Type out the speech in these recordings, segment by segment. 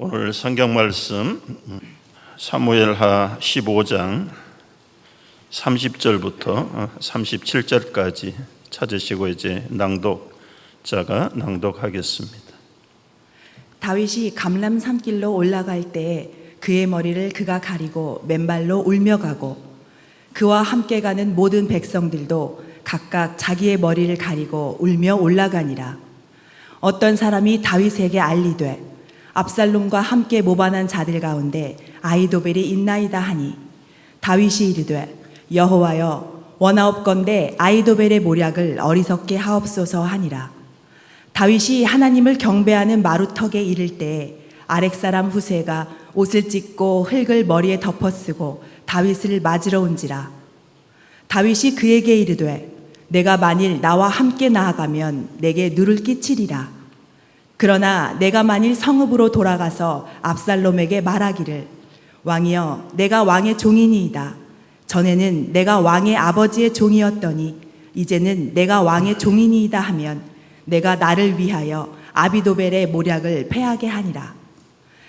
오늘 성경 말씀 사무엘하 15장 30절부터 37절까지 찾으시고 이제 낭독자가 낭독하겠습니다. 다윗이 감람 산길로 올라갈 때에 그의 머리를 그가 가리고 맨발로 울며 가고 그와 함께 가는 모든 백성들도 각각 자기의 머리를 가리고 울며 올라가니라. 어떤 사람이 다윗에게 알리되 압살롬과 함께 모반한 자들 가운데 아히도벨이 있나이다 하니 다윗이 이르되 여호와여 원하옵건대 아히도벨의 모략을 어리석게 하옵소서 하니라. 다윗이 하나님을 경배하는 마루턱에 이를 때에 아렉 사람 후세가 옷을 찢고 흙을 머리에 덮어쓰고 다윗을 맞으러 온지라. 다윗이 그에게 이르되 내가 만일 나와 함께 나아가면 내게 누를 끼치리라. 그러나 내가 만일 성읍으로 돌아가서 압살롬에게 말하기를 왕이여 내가 왕의 종이니이다. 전에는 내가 왕의 아버지의 종이었더니 이제는 내가 왕의 종이니이다 하면 내가 나를 위하여 아비도벨의 모략을 패하게 하니라.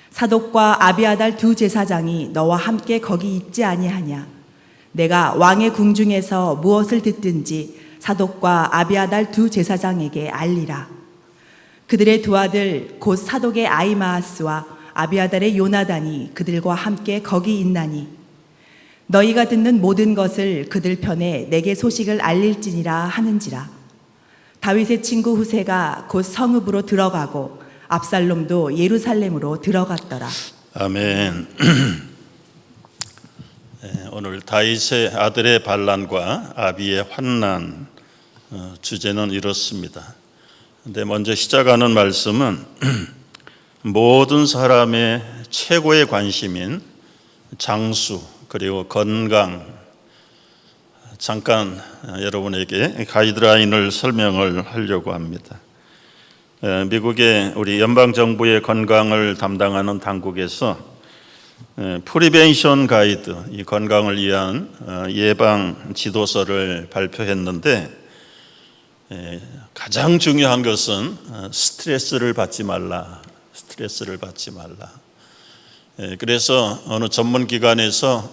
사독과 아비아달 두 제사장이 너와 함께 거기 있지 아니하냐. 내가 왕의 궁중에서 무엇을 듣든지 사독과 아비아달 두 제사장에게 알리라. 그들의 두 아들 곧 사독의 아히마아스와 아비아달의 요나단이 그들과 함께 거기 있나니 너희가 듣는 모든 것을 그들 편에 내게 소식을 알릴지니라 하는지라. 다윗의 친구 후세가 곧 성읍으로 들어가고 압살롬도 예루살렘으로 들어갔더라. 아멘. 오늘 다윗의 아들의 반란과 아비의 환난, 주제는 이렇습니다. 근데 먼저 시작하는 말씀은 모든 사람의 최고의 관심인 장수 그리고 건강, 잠깐 여러분에게 가이드라인을 설명을 하려고 합니다. 미국의 우리 연방정부의 건강을 담당하는 당국에서 프리벤션 가이드, 이 건강을 위한 예방 지도서를 발표했는데 가장 중요한 것은 스트레스를 받지 말라. 그래서 어느 전문기관에서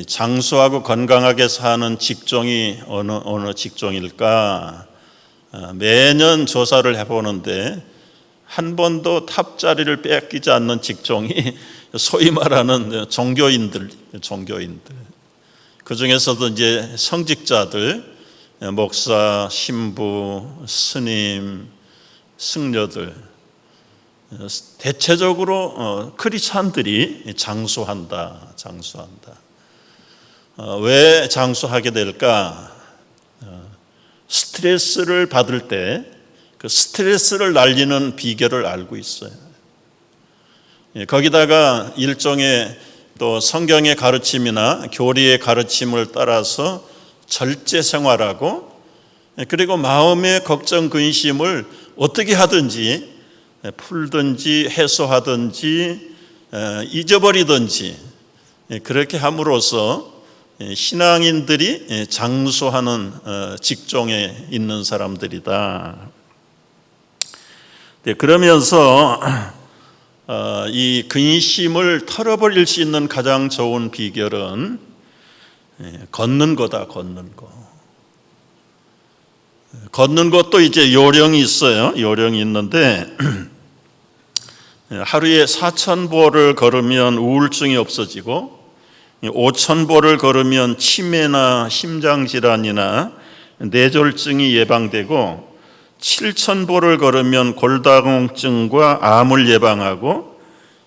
장수하고 건강하게 사는 직종이 어느 직종일까 매년 조사를 해보는데 한 번도 탑 자리를 뺏기지 않는 직종이 소위 말하는 종교인들. 그 중에서도 이제 성직자들, 목사, 신부, 스님, 승려들, 대체적으로 크리스찬들이 장수한다. 왜 장수하게 될까? 스트레스를 받을 때 그 스트레스를 날리는 비결을 알고 있어요. 거기다가 일종의 또 성경의 가르침이나 교리의 가르침을 따라서 절제 생활하고 그리고 마음의 걱정, 근심을 어떻게 하든지 풀든지 해소하든지 잊어버리든지 그렇게 함으로써 신앙인들이 장수하는 직종에 있는 사람들이다. 그러면서 이 근심을 털어버릴 수 있는 가장 좋은 비결은 걷는 거다. 걷는 것도 이제 요령이 있어요. 요령이 있는데 하루에 4,000보를 걸으면 우울증이 없어지고 5,000보를 걸으면 치매나 심장질환이나 뇌졸중이 예방되고 7,000보를 걸으면 골다공증과 암을 예방하고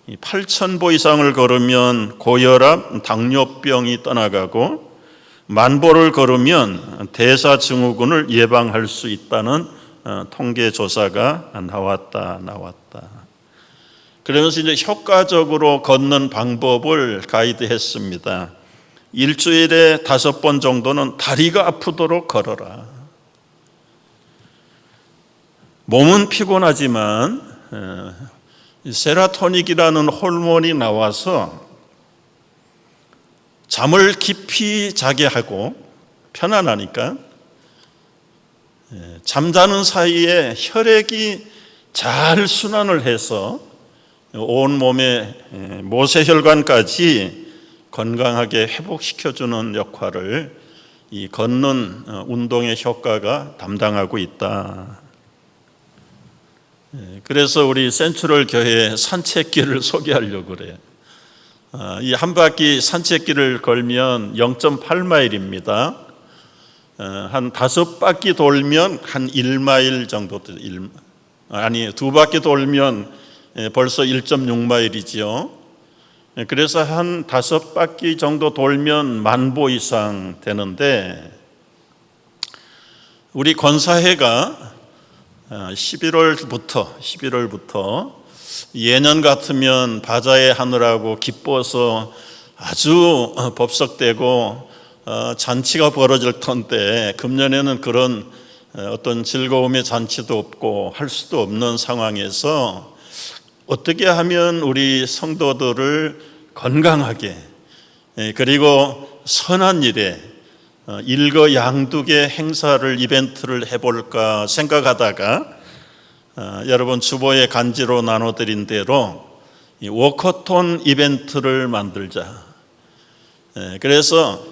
8,000보 이상을 걸으면 고혈압, 당뇨병이 떠나가고 10,000보를 걸으면 대사증후군을 예방할 수 있다는 통계 조사가 나왔다. 그러면서 이제 효과적으로 걷는 방법을 가이드했습니다. 일주일에 5번 정도는 다리가 아프도록 걸어라. 몸은 피곤하지만 세로토닌이라는 호르몬이 나와서 잠을 깊이 자게 하고 편안하니까 잠자는 사이에 혈액이 잘 순환을 해서 온몸의 모세혈관까지 건강하게 회복시켜주는 역할을 이 걷는 운동의 효과가 담당하고 있다. 그래서 우리 센트럴 교회 산책길을 소개하려고 그래요. 이 한 바퀴 산책길을 걸면 0.8마일입니다. 한 5바퀴 돌면 한 1마일 정도, 아니 2바퀴 돌면 벌써 1.6마일이지요. 그래서 한 5바퀴 정도 돌면 10,000보 이상 되는데, 우리 권사회가 11월부터 예년 같으면 바자회 하느라고 기뻐서 아주 법석되고 잔치가 벌어질 텐데, 금년에는 그런 어떤 즐거움의 잔치도 없고 할 수도 없는 상황에서 어떻게 하면 우리 성도들을 건강하게 그리고 선한 일에 일거양득의 행사를, 이벤트를 해볼까 생각하다가 여러분 주보에 간지로 나눠드린 대로 이 워커톤 이벤트를 만들자. 그래서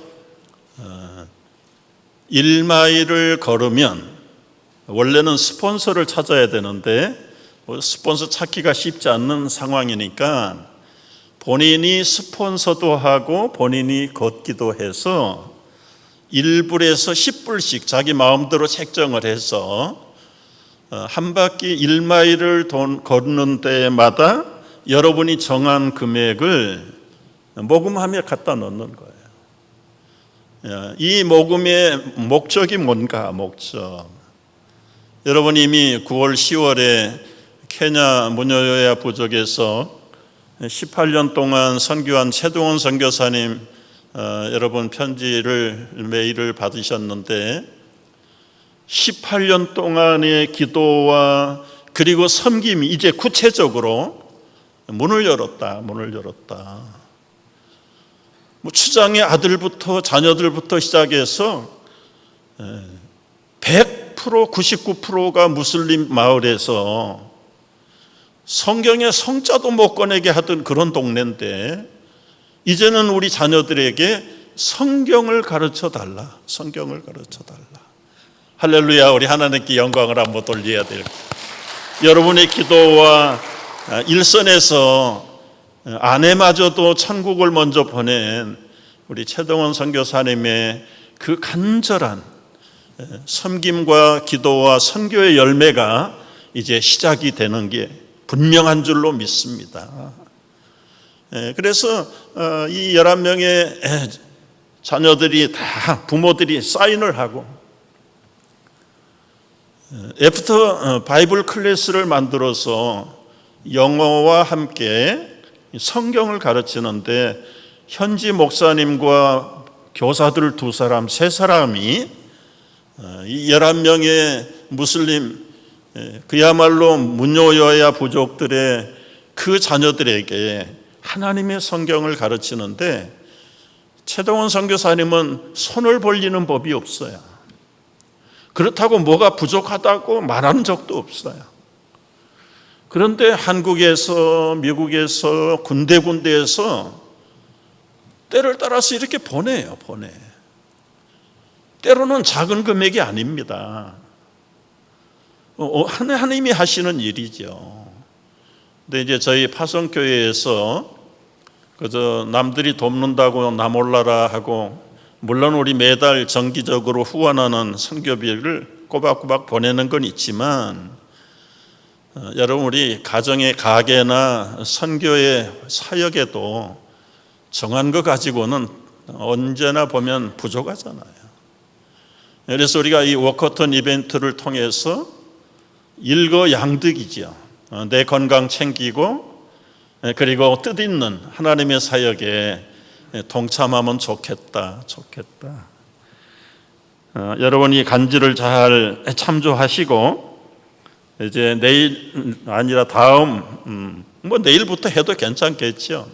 1마일을 걸으면 원래는 스폰서를 찾아야 되는데 스폰서 찾기가 쉽지 않는 상황이니까 본인이 스폰서도 하고 본인이 걷기도 해서 1불에서 10불씩 자기 마음대로 책정을 해서 한 바퀴 1마일을 걷는 때마다 여러분이 정한 금액을 모금함에 갖다 넣는 거예요. 이 모금의 목적이 뭔가? 목적. 여러분 이미 9월 10월에 케냐 무뇨요야 부족에서 18년 동안 선교한 최동원 선교사님 여러분 편지를 메일을 받으셨는데, 18년 동안의 기도와 그리고 섬김이 이제 구체적으로 문을 열었다. 추장의 아들부터 자녀들부터 시작해서 100% 99%가 무슬림 마을에서 성경에 성자도 못 꺼내게 하던 그런 동네인데, 이제는 우리 자녀들에게 성경을 가르쳐 달라. 할렐루야. 우리 하나님께 영광을 한번 돌려야 돼요. 여러분의 기도와 일선에서 아내마저도 천국을 먼저 보낸 우리 최동원 선교사님의 그 간절한 섬김과 기도와 선교의 열매가 이제 시작이 되는 게 분명한 줄로 믿습니다. 그래서 이 11명의 자녀들이 다 부모들이 사인을 하고 애프터 바이블 클래스를 만들어서 영어와 함께 성경을 가르치는데, 현지 목사님과 교사들 2사람, 3사람이 이 11명의 무슬림 그야말로 무뇨요야 부족들의 그 자녀들에게 하나님의 성경을 가르치는데, 최동원 선교사님은 손을 벌리는 법이 없어요. 그렇다고 뭐가 부족하다고 말하는 적도 없어요. 그런데 한국에서, 미국에서, 군데군데에서 때를 따라서 이렇게 보내요. 때로는 작은 금액이 아닙니다. 하나님이 하시는 일이죠. 근데 이제 저희 파송교회에서 그저 남들이 돕는다고 나 몰라라 하고, 물론 우리 매달 정기적으로 후원하는 선교비를 꼬박꼬박 보내는 건 있지만, 여러분 우리 가정의 가게나 선교의 사역에도 정한 거 가지고는 언제나 보면 부족하잖아요. 그래서 우리가 이 워커톤 이벤트를 통해서 일거양득이죠. 내 건강 챙기고 그리고 뜻있는 하나님의 사역에 동참하면 좋겠다. 여러분이 간지를 잘 참조하시고, 이제 내일 아니라 다음 내일부터 해도 괜찮겠죠.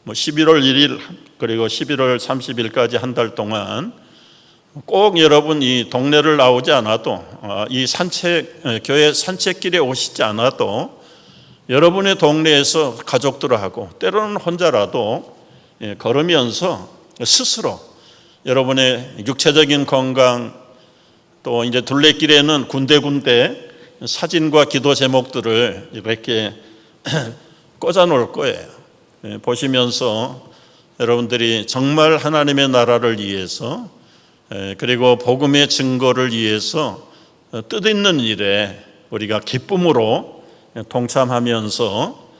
11월 1일 그리고 11월 30일까지 한 달 동안 꼭 여러분 이 동네를 나오지 않아도, 이 교회 산책길에 오시지 않아도 여러분의 동네에서 가족들하고 때로는 혼자라도 걸으면서 스스로 여러분의 육체적인 건강, 또 이제 둘레길에는 군데군데 사진과 기도 제목들을 이렇게 꽂아 놓을 거예요. 보시면서 여러분들이 정말 하나님의 나라를 위해서, 그리고 복음의 증거를 위해서 뜻있는 일에 우리가 기쁨으로 동참하면서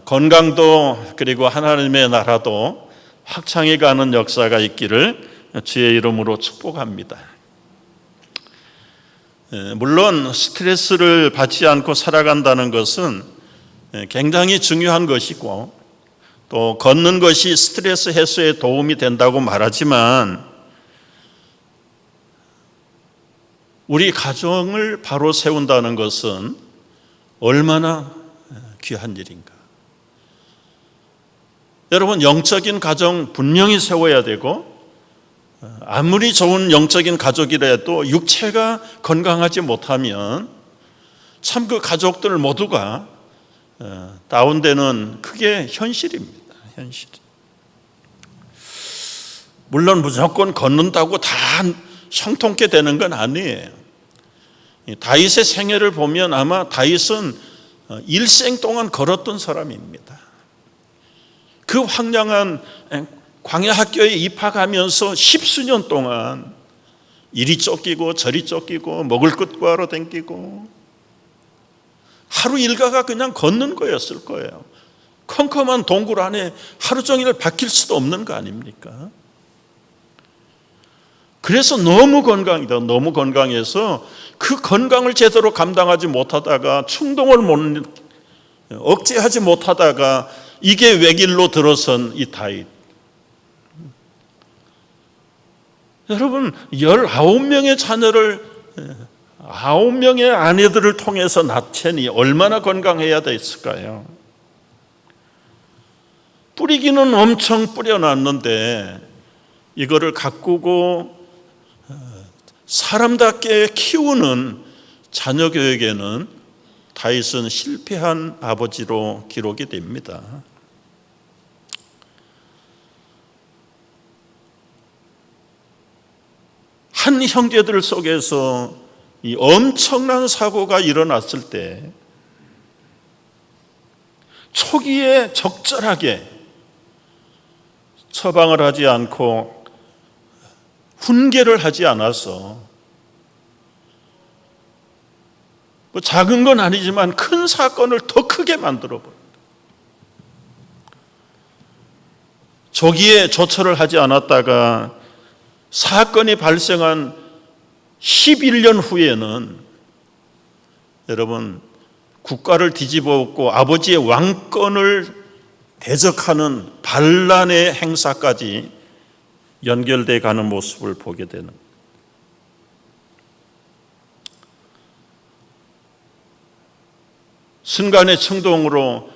건강도 그리고 하나님의 나라도 확장해 가는 역사가 있기를 주의 이름으로 축복합니다. 물론 스트레스를 받지 않고 살아간다는 것은 굉장히 중요한 것이고, 또 걷는 것이 스트레스 해소에 도움이 된다고 말하지만, 우리 가정을 바로 세운다는 것은 얼마나 귀한 일인가. 여러분, 영적인 가정 분명히 세워야 되고, 아무리 좋은 영적인 가족이라도 육체가 건강하지 못하면 참 그 가족들 모두가 다운되는 그게 현실입니다. 현실. 물론 무조건 걷는다고 다 형통케 되는 건 아니에요. 다윗의 생애를 보면 아마 다윗은 일생 동안 걸었던 사람입니다. 그 황량한 광야 학교에 입학하면서 10수년 동안 이리 쫓기고 저리 쫓기고 먹을 것 구하러 댕기고 하루 일과가 그냥 걷는 거였을 거예요. 컴컴한 동굴 안에 하루 종일 박힐 수도 없는 거 아닙니까? 그래서 너무 건강이다. 너무 건강해서 그 건강을 제대로 감당하지 못하다가 충동을 억제하지 못하다가 이게 외길로 들어선 이 다윗. 여러분, 19명의 자녀를 9명의 아내들을 통해서 낳자니 얼마나 건강해야 됐을까요? 뿌리기는 엄청 뿌려놨는데 이거를 가꾸고 사람답게 키우는 자녀 교육에는 다윗은 실패한 아버지로 기록이 됩니다. 한 형제들 속에서 이 엄청난 사고가 일어났을 때 초기에 적절하게 처방을 하지 않고 훈계를 하지 않아서 뭐 작은 건 아니지만 큰 사건을 더 크게 만들어버립니다. 조기에 조처를 하지 않았다가 사건이 발생한 11년 후에는 여러분 국가를 뒤집어 엎고 아버지의 왕권을 대적하는 반란의 행사까지 연결돼 가는 모습을 보게 되는, 순간의 충동으로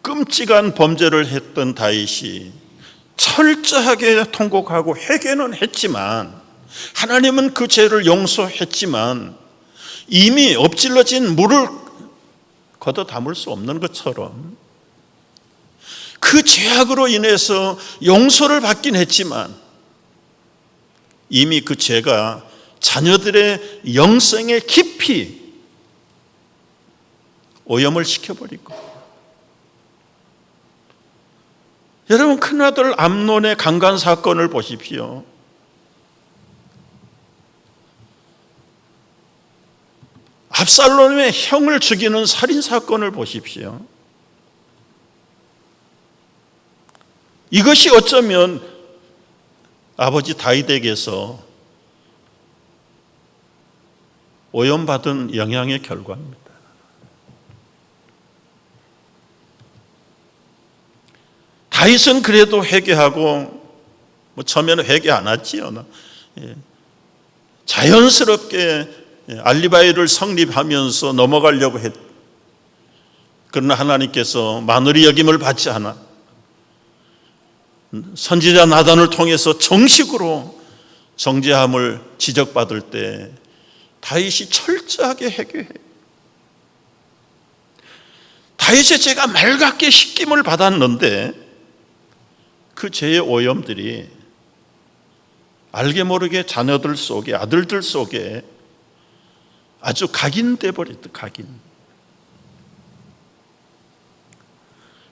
끔찍한 범죄를 했던 다윗이 철저하게 통곡하고 회개는 했지만, 하나님은 그 죄를 용서했지만 이미 엎질러진 물을 걷어 담을 수 없는 것처럼 그 죄악으로 인해서 용서를 받긴 했지만 이미 그 죄가 자녀들의 영성에 깊이 오염을 시켜버리고, 여러분 큰아들 암논의 강간 사건을 보십시오. 압살롬의 형을 죽이는 살인 사건을 보십시오. 이것이 어쩌면 아버지 다윗에게서 오염받은 영향의 결과입니다. 다윗은 그래도 회개하고, 처음에는 회개 안 했지요. 자연스럽게 알리바이를 성립하면서 넘어가려고 했. 그러나 하나님께서 마누리 여김을 받지 않아 선지자 나단을 통해서 정식으로 정죄함을 지적받을 때 다윗이 철저하게 회개해요. 다윗의 죄가 말갛게 씻김을 받았는데 그 죄의 오염들이 알게 모르게 자녀들 속에, 아들들 속에 아주 각인돼 버렸다. 각인.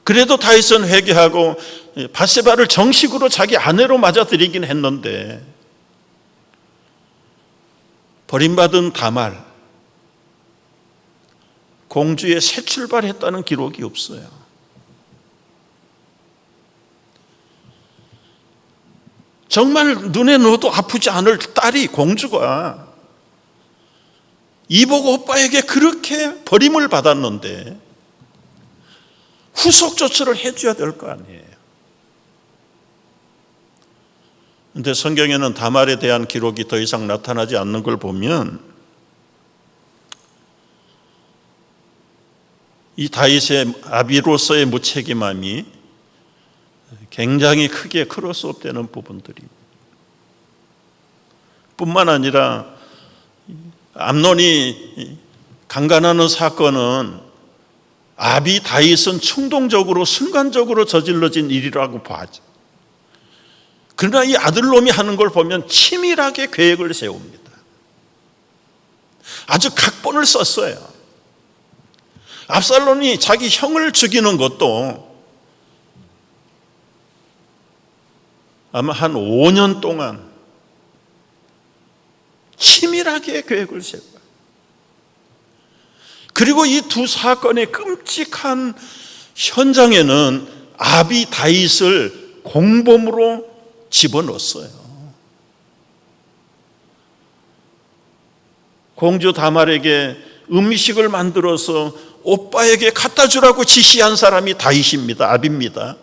그래도 다윗은 회개하고 밧세바를 정식으로 자기 아내로 맞아들이긴 했는데 버림받은 다말, 공주의 새 출발했다는 기록이 없어요. 정말 눈에 넣어도 아프지 않을 딸이, 공주가 이복 오빠에게 그렇게 버림을 받았는데 후속 조처를 해줘야 될 거 아니에요. 그런데 성경에는 다말에 대한 기록이 더 이상 나타나지 않는 걸 보면 이 다윗의 아비로서의 무책임함이 굉장히 크게 크로스업되는 부분들이, 뿐만 아니라 암논이 강간하는 사건은 아비 다윗은 충동적으로 순간적으로 저질러진 일이라고 봐죠. 그러나 이 아들놈이 하는 걸 보면 치밀하게 계획을 세웁니다. 아주 각본을 썼어요. 압살롬이 자기 형을 죽이는 것도 아마 한 5년 동안 치밀하게 계획을 세워요. 그리고 이 두 사건의 끔찍한 현장에는 아비 다윗을 공범으로 집어넣었어요. 공주 다말에게 음식을 만들어서 오빠에게 갖다 주라고 지시한 사람이 다윗입니다. 아비입니다.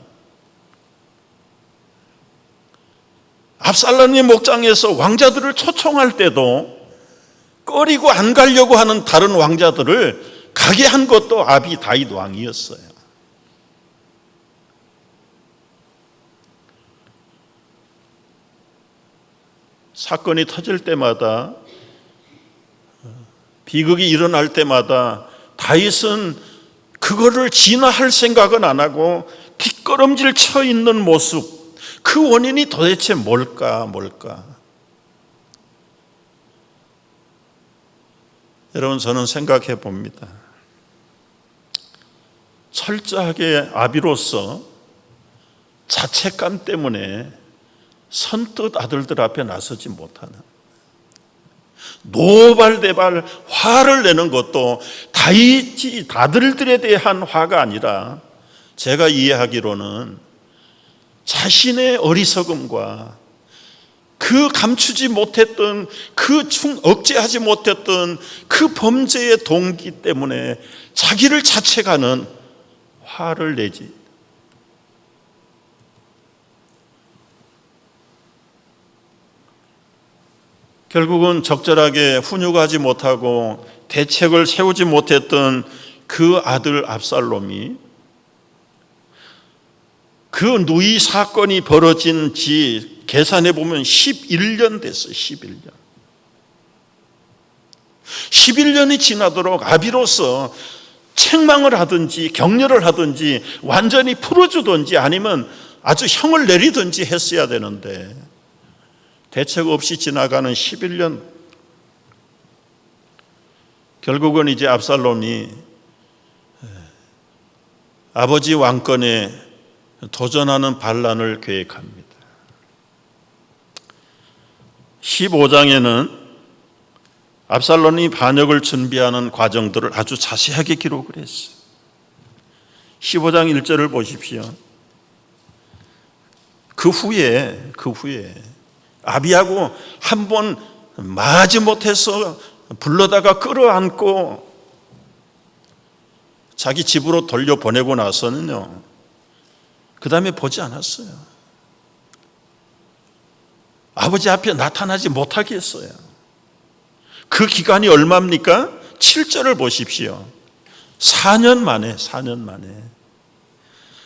압살롬의 목장에서 왕자들을 초청할 때도 꺼리고 안 가려고 하는 다른 왕자들을 가게 한 것도 아비 다윗 왕이었어요. 사건이 터질 때마다, 비극이 일어날 때마다 다윗은 그거를 진화할 생각은 안 하고 뒷걸음질 쳐 있는 모습, 그 원인이 도대체 뭘까? 여러분, 저는 생각해 봅니다. 철저하게 아비로서 자책감 때문에 선뜻 아들들 앞에 나서지 못하는, 노발대발 화를 내는 것도 다윗이 아들들에 대한 화가 아니라 제가 이해하기로는 자신의 어리석음과 그 감추지 못했던, 억제하지 못했던 그 범죄의 동기 때문에 자기를 자책하는 화를 내지. 결국은 적절하게 훈육하지 못하고 대책을 세우지 못했던 그 아들 압살롬이, 그 누이 사건이 벌어진 지 계산해 보면 11년 됐어요. 11년이 지나도록 아비로서 책망을 하든지 격려를 하든지 완전히 풀어주든지 아니면 아주 형을 내리든지 했어야 되는데 대책 없이 지나가는 11년. 결국은 이제 압살롬이 아버지 왕권에 도전하는 반란을 계획합니다. 15장에는 압살롬이 반역을 준비하는 과정들을 아주 자세하게 기록을 했어요. 15장 1절을 보십시오. 그 후에 아비하고 한 번 마지 못해서 불러다가 끌어안고 자기 집으로 돌려보내고 나서는요, 그 다음에 보지 않았어요. 아버지 앞에 나타나지 못하게 했어요. 그 기간이 얼마입니까? 7절을 보십시오. 4년 만에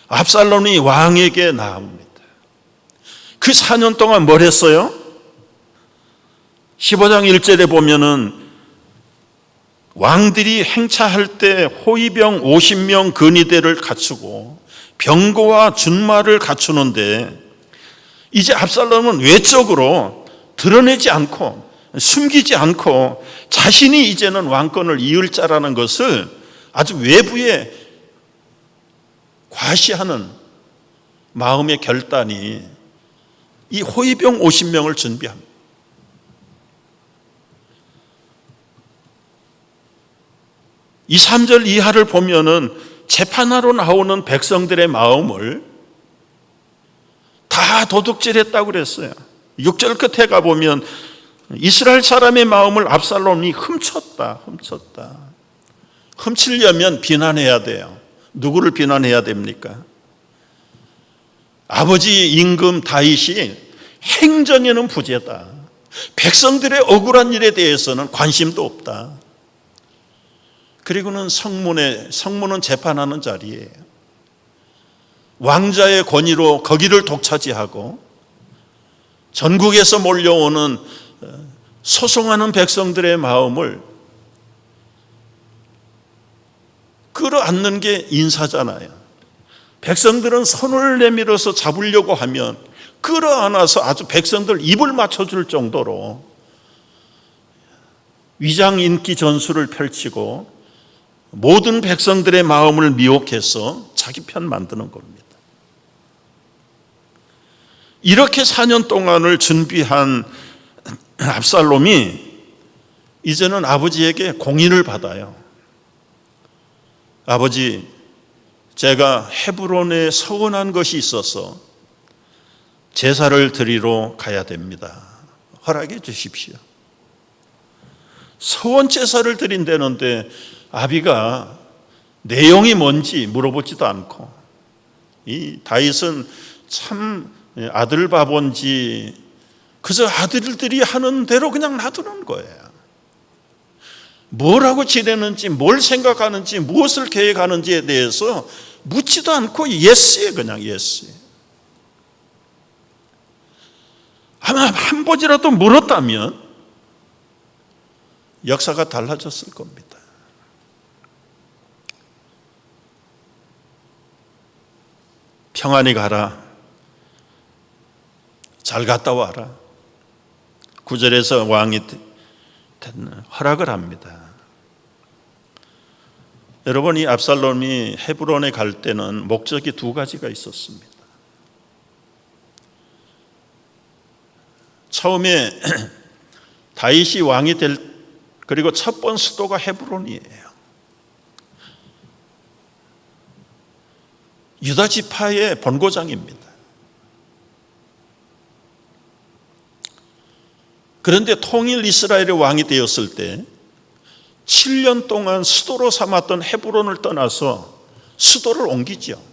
압살롬이 왕에게 나옵니다. 그 4년 동안 뭘 했어요? 15장 1절에 보면은 왕들이 행차할 때 호위병 50명 근위대를 갖추고 병거와 준마를 갖추는데 이제 압살롬은 외적으로 드러내지 않고 숨기지 않고 자신이 이제는 왕권을 이을 자라는 것을 아주 외부에 과시하는 마음의 결단이 이 호위병 50명을 준비합니다. 이 3절 이하를 보면은 재판하러 나오는 백성들의 마음을 다 도둑질했다고 그랬어요. 6절 끝에 가보면 이스라엘 사람의 마음을 압살롬이 훔쳤다. 훔치려면 비난해야 돼요. 누구를 비난해야 됩니까? 아버지 임금 다윗이 행정에는 부재다. 백성들의 억울한 일에 대해서는 관심도 없다. 그리고는 성문은 재판하는 자리예요. 왕자의 권위로 거기를 독차지하고 전국에서 몰려오는 소송하는 백성들의 마음을 끌어안는 게 인사잖아요. 백성들은 손을 내밀어서 잡으려고 하면 끌어안아서 아주 백성들 입을 맞춰줄 정도로 위장 인기 전술을 펼치고 모든 백성들의 마음을 미혹해서 자기 편 만드는 겁니다. 이렇게 4년 동안을 준비한 압살롬이 이제는 아버지에게 공인을 받아요. 아버지, 제가 헤브론에 서원한 것이 있어서 제사를 드리러 가야 됩니다. 허락해 주십시오. 서원 제사를 드린다는데 아비가 내용이 뭔지 물어보지도 않고, 이 다윗은 참 아들 바본지 그저 아들들이 하는 대로 그냥 놔두는 거예요. 뭐라고 지내는지, 뭘 생각하는지, 무엇을 계획하는지에 대해서 묻지도 않고 예스에 그냥 예스. 아마 한 번이라도 물었다면 역사가 달라졌을 겁니다. 평안히 가라. 잘 갔다 와라. 9절에서 왕이 허락을 합니다. 여러분, 이 압살롬이 헤브론에 갈 때는 목적이 두 가지가 있었습니다. 처음에 다윗이 왕이 그리고 첫 번 수도가 헤브론이에요. 유다 지파의 본고장입니다. 그런데 통일 이스라엘의 왕이 되었을 때 7년 동안 수도로 삼았던 헤브론을 떠나서 수도를 옮기죠.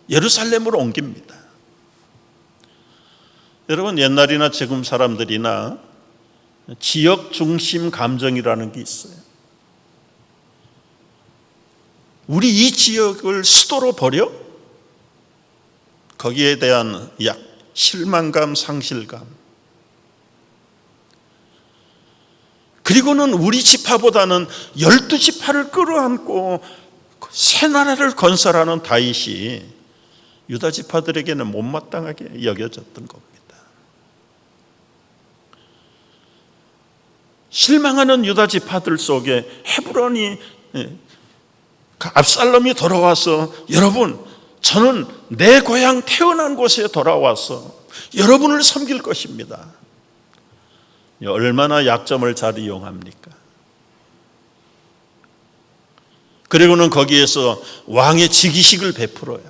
예루살렘으로 옮깁니다. 여러분, 옛날이나 지금 사람들이나 지역 중심 감정이라는 게 있어요. 우리 이 지역을 수도로 버려? 거기에 대한 실망감, 상실감. 그리고는 우리 지파보다는 12지파를 끌어안고 새 나라를 건설하는 다윗이 유다 지파들에게는 못마땅하게 여겨졌던 겁니다. 실망하는 유다 지파들 속에 헤브론이, 압살롬이 돌아와서, 여러분, 저는 내 고향 태어난 곳에 돌아와서 여러분을 섬길 것입니다. 얼마나 약점을 잘 이용합니까? 그리고는 거기에서 왕의 즉위식을 베풀어요.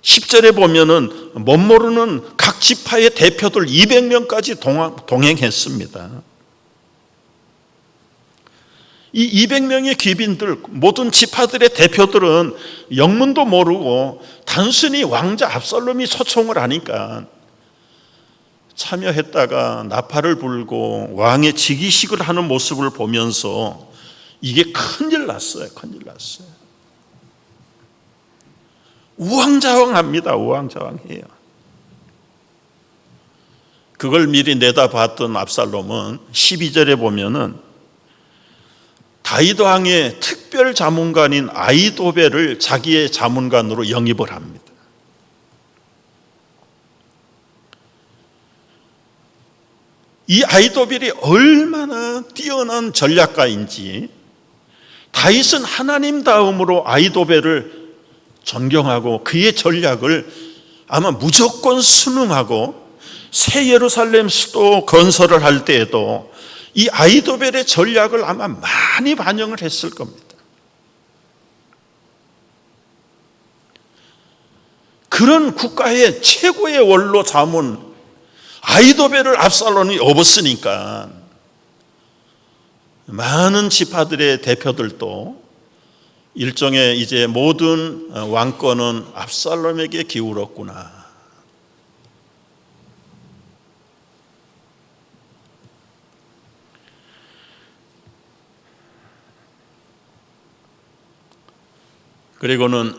10절에 보면은 못 모르는 각 지파의 대표들 200명까지 동행했습니다. 이 200명의 귀빈들, 모든 지파들의 대표들은 영문도 모르고 단순히 왕자 압살롬이 소총을 하니까 참여했다가 나팔을 불고 왕의 즉위식을 하는 모습을 보면서 이게 큰일 났어요. 우왕좌왕합니다. 우왕좌왕해요. 그걸 미리 내다봤던 압살롬은 12절에 보면은 다윗 왕의 특별 자문관인 아히도벨을 자기의 자문관으로 영입을 합니다. 이 아히도벨이 얼마나 뛰어난 전략가인지 다윗은 하나님 다음으로 아히도벨을 존경하고 그의 전략을 아마 무조건 순응하고 새 예루살렘 수도 건설을 할 때에도 이 아히도벨의 전략을 아마 많이 반영을 했을 겁니다. 그런 국가의 최고의 원로 자문 아히도벨을 압살롬이 업었으니까 많은 지파들의 대표들도 일종의 이제 모든 왕권은 압살롬에게 기울었구나. 그리고는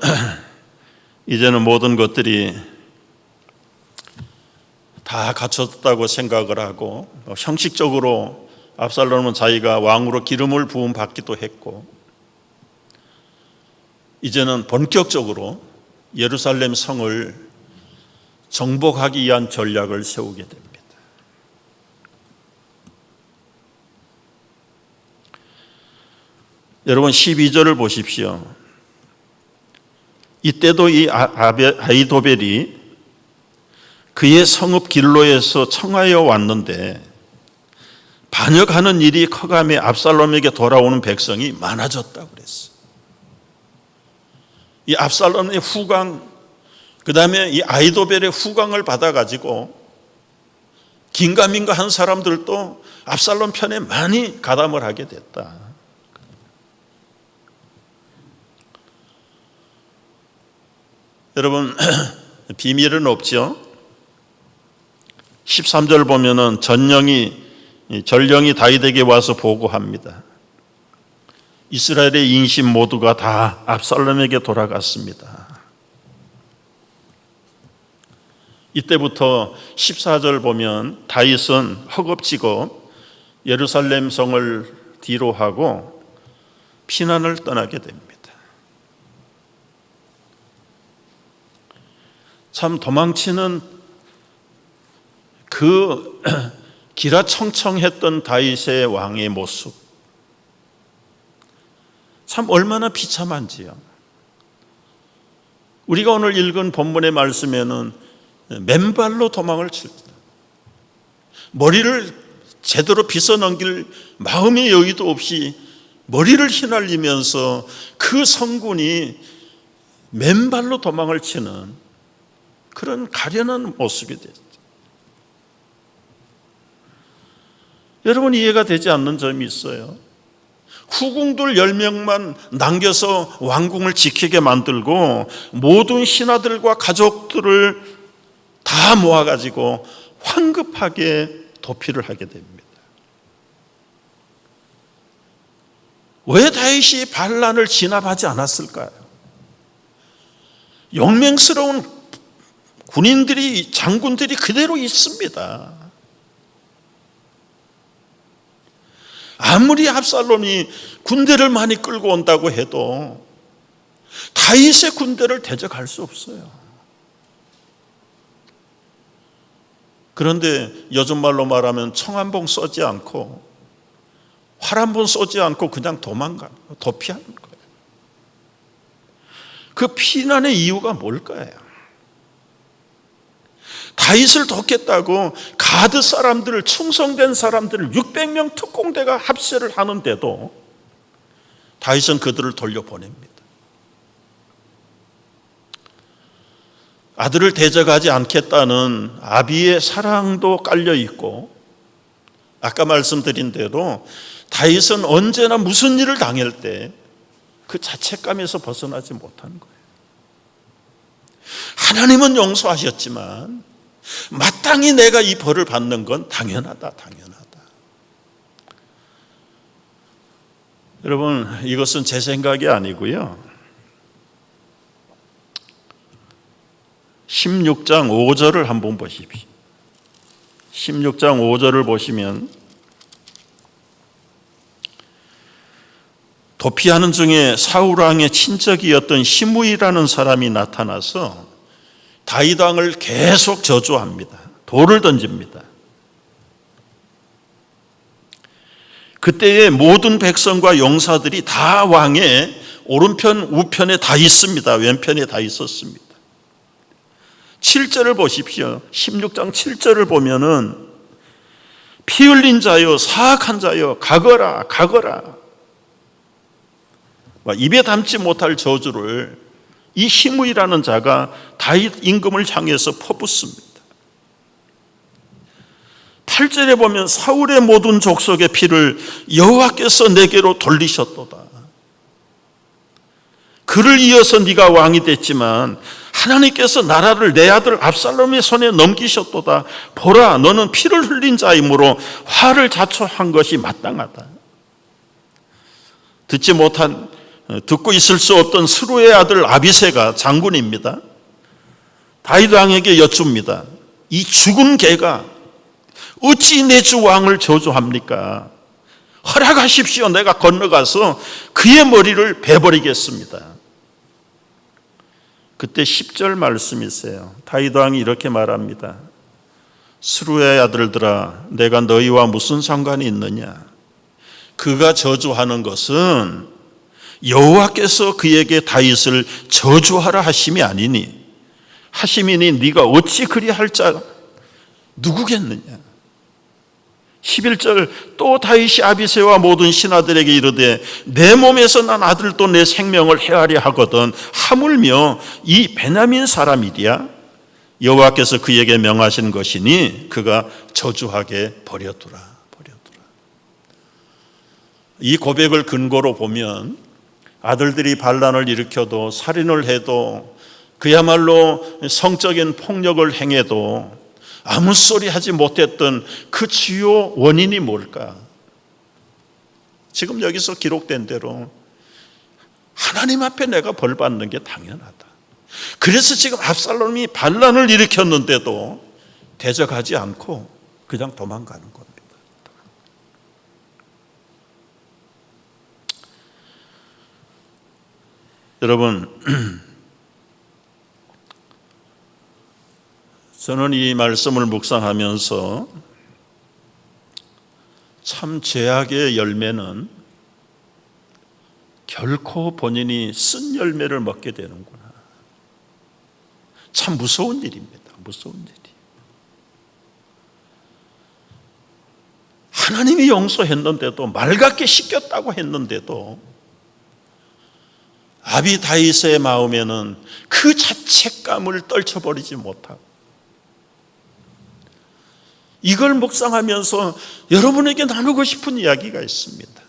이제는 모든 것들이 다 갖췄다고 생각을 하고 형식적으로 압살롬은 자기가 왕으로 기름을 부음 받기도 했고 이제는 본격적으로 예루살렘 성을 정복하기 위한 전략을 세우게 됩니다. 여러분 12절을 보십시오. 이때도 이 아히도벨이 그의 성읍 길로에서 청하여 왔는데 반역하는 일이 커감해 압살롬에게 돌아오는 백성이 많아졌다고 그랬어요. 이 압살롬의 후광, 그 다음에 이 아히도벨의 후광을 받아가지고 긴가민가 한 사람들도 압살롬 편에 많이 가담을 하게 됐다. 여러분 비밀은 없죠. 13절 보면은 전령이 다윗에게 와서 보고합니다. 이스라엘의 인심 모두가 다 압살롬에게 돌아갔습니다. 이때부터 14절 보면 다윗은 허겁지겁 예루살렘 성을 뒤로 하고 피난을 떠나게 됩니다. 참 도망치는 그 기라청청했던 다윗의 왕의 모습 참 얼마나 비참한지요. 우리가 오늘 읽은 본문의 말씀에는 맨발로 도망을 칠 때 머리를 제대로 빗어 넘길 마음의 여유도 없이 머리를 휘날리면서 그 성군이 맨발로 도망을 치는 그런 가련한 모습이 됐죠. 여러분 이해가 되지 않는 점이 있어요. 후궁들 10명만 남겨서 왕궁을 지키게 만들고 모든 신하들과 가족들을 다 모아가지고 황급하게 도피를 하게 됩니다. 왜 다윗이 반란을 진압하지 않았을까요? 용맹스러운 군인들이 장군들이 그대로 있습니다. 아무리 압살롬이 군대를 많이 끌고 온다고 해도 다윗의 군대를 대적할 수 없어요. 그런데 요즘 말로 말하면 청 한 봉 쏘지 않고 활 한 번 쏘지 않고 그냥 도피하는 거예요. 그 피난의 이유가 뭘까요? 다윗을 돕겠다고 가드 사람들을 충성된 사람들을 600명 특공대가 합세를 하는데도 다윗은 그들을 돌려보냅니다. 아들을 대적하지 않겠다는 아비의 사랑도 깔려 있고 아까 말씀드린 대로 다윗은 언제나 무슨 일을 당할 때 그 자책감에서 벗어나지 못하는 거예요. 하나님은 용서하셨지만 마땅히 내가 이 벌을 받는 건 당연하다. 여러분 이것은 제 생각이 아니고요. 16장 5절을 한번 보십시오. 16장 5절을 보시면 도피하는 중에 사울 왕의 친척이었던 시므이라는 사람이 나타나서 다윗 왕을 계속 저주합니다. 돌을 던집니다. 그때의 모든 백성과 용사들이 다 왕의 오른편 우편에 다 있습니다. 왼편에 다 있었습니다. 7절을 보십시오. 16장 7절을 보면은 피 흘린 자여 사악한 자여 가거라 가거라, 입에 담지 못할 저주를 이 시므이라는 자가 다윗 임금을 향해서 퍼붓습니다. 8절에 보면 사울의 모든 족속의 피를 여호와께서 내게로 돌리셨도다. 그를 이어서 네가 왕이 됐지만 하나님께서 나라를 내 아들 압살롬의 손에 넘기셨도다. 보라, 너는 피를 흘린 자이므로 화를 자초한 것이 마땅하다. 듣고 있을 수 없던 스루의 아들 아비새가 장군입니다. 다윗 왕에게 여쭙니다. 이 죽은 개가 어찌 내 주 왕을 저주합니까? 허락하십시오. 내가 건너가서 그의 머리를 베버리겠습니다. 그때 10절 말씀이세요. 다윗 왕이 이렇게 말합니다. 스루의 아들들아, 내가 너희와 무슨 상관이 있느냐? 그가 저주하는 것은 여호와께서 그에게 다윗을 저주하라 하심이 아니니 하심이니 네가 어찌 그리할 자 누구겠느냐? 11절 또 다윗이 아비새와 모든 신하들에게 이르되 내 몸에서 난 아들도 내 생명을 해하려 하거든 하물며 이 베냐민 사람이랴? 여호와께서 그에게 명하신 것이니 그가 저주하게 버려두라. 이 고백을 근거로 보면 아들들이 반란을 일으켜도 살인을 해도 그야말로 성적인 폭력을 행해도 아무 소리 하지 못했던 그 주요 원인이 뭘까? 지금 여기서 기록된 대로 하나님 앞에 내가 벌 받는 게 당연하다. 그래서 지금 압살롬이 반란을 일으켰는데도 대적하지 않고 그냥 도망가는 겁니다. 여러분, 저는 이 말씀을 묵상하면서 참 죄악의 열매는 결코 본인이 쓴 열매를 먹게 되는구나. 참 무서운 일입니다. 무서운 일이. 하나님이 용서했는데도, 맑게 씻겼다고 했는데도 아비 다윗의 마음에는 그 자책감을 떨쳐버리지 못하고, 이걸 묵상하면서 여러분에게 나누고 싶은 이야기가 있습니다.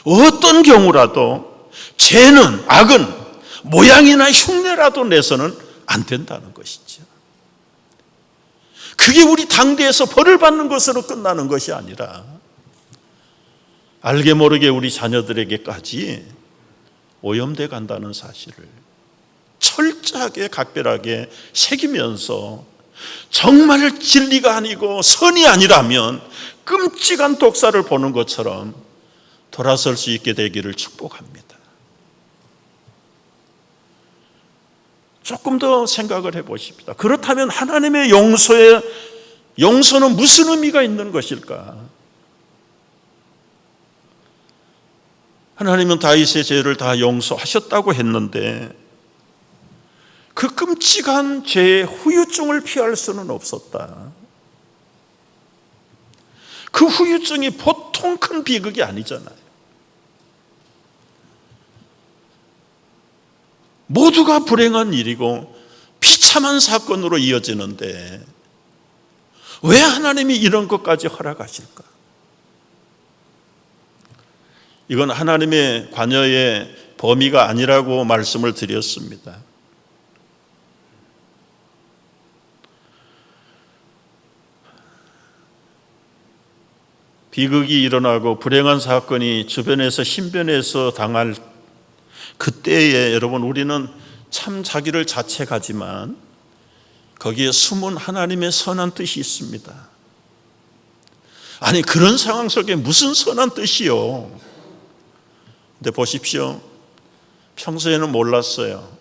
어떤 경우라도 죄는, 악은 모양이나 흉내라도 내서는 안 된다는 것이죠. 그게 우리 당대에서 벌을 받는 것으로 끝나는 것이 아니라 알게 모르게 우리 자녀들에게까지 오염돼 간다는 사실을 철저하게 각별하게 새기면서 정말 진리가 아니고 선이 아니라면 끔찍한 독사를 보는 것처럼 돌아설 수 있게 되기를 축복합니다. 조금 더 생각을 해보십시다. 그렇다면 하나님의 용서는 무슨 의미가 있는 것일까? 하나님은 다윗의 죄를 다 용서하셨다고 했는데 그 끔찍한 죄의 후유증을 피할 수는 없었다. 그 후유증이 보통 큰 비극이 아니잖아요. 모두가 불행한 일이고 비참한 사건으로 이어지는데 왜 하나님이 이런 것까지 허락하실까? 이건 하나님의 관여의 범위가 아니라고 말씀을 드렸습니다. 비극이 일어나고 불행한 사건이 주변에서 신변에서 당할 그때에 여러분, 우리는 참 자기를 자책하지만 거기에 숨은 하나님의 선한 뜻이 있습니다. 아니, 그런 상황 속에 무슨 선한 뜻이요? 근데 보십시오. 평소에는 몰랐어요.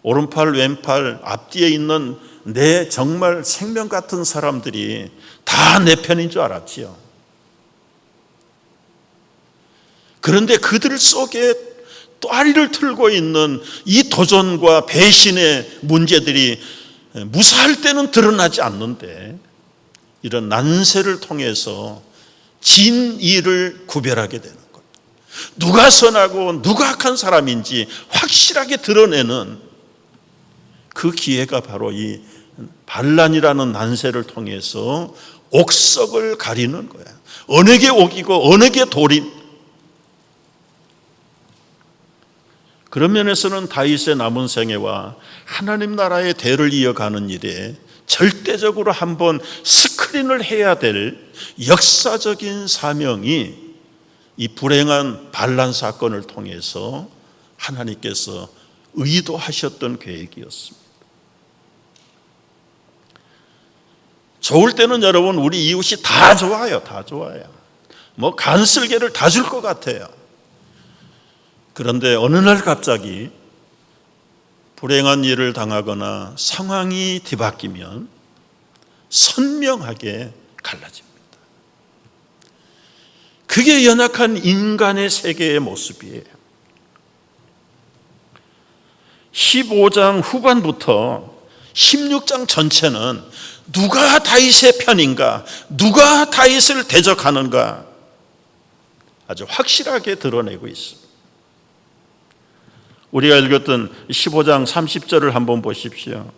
오른팔, 왼팔, 앞뒤에 있는 내 정말 생명 같은 사람들이 다 내 편인 줄 알았지요. 그런데 그들 속에 또아리를 틀고 있는 이 도전과 배신의 문제들이 무사할 때는 드러나지 않는데, 이런 난세를 통해서 진이를 구별하게 되는 것, 누가 선하고 누가 악한 사람인지 확실하게 드러내는 그 기회가 바로 이 반란이라는 난세를 통해서 옥석을 가리는 거야. 어느 게 옥이고 어느 게 돌이. 그런 면에서는 다윗의 남은 생애와 하나님 나라의 대를 이어가는 일에 절대적으로 한번 스크린을 해야 될 역사적인 사명이 이 불행한 반란 사건을 통해서 하나님께서 의도하셨던 계획이었습니다. 좋을 때는 여러분, 우리 이웃이 다 좋아요. 다 좋아요. 뭐 간슬개를 다 줄 것 같아요. 그런데 어느 날 갑자기 불행한 일을 당하거나 상황이 뒤바뀌면 선명하게 갈라집니다. 그게 연약한 인간의 세계의 모습이에요. 15장 후반부터 16장 전체는 누가 다윗의 편인가, 누가 다윗을 대적하는가 아주 확실하게 드러내고 있습니다. 우리가 읽었던 15장 30절을 한번 보십시오.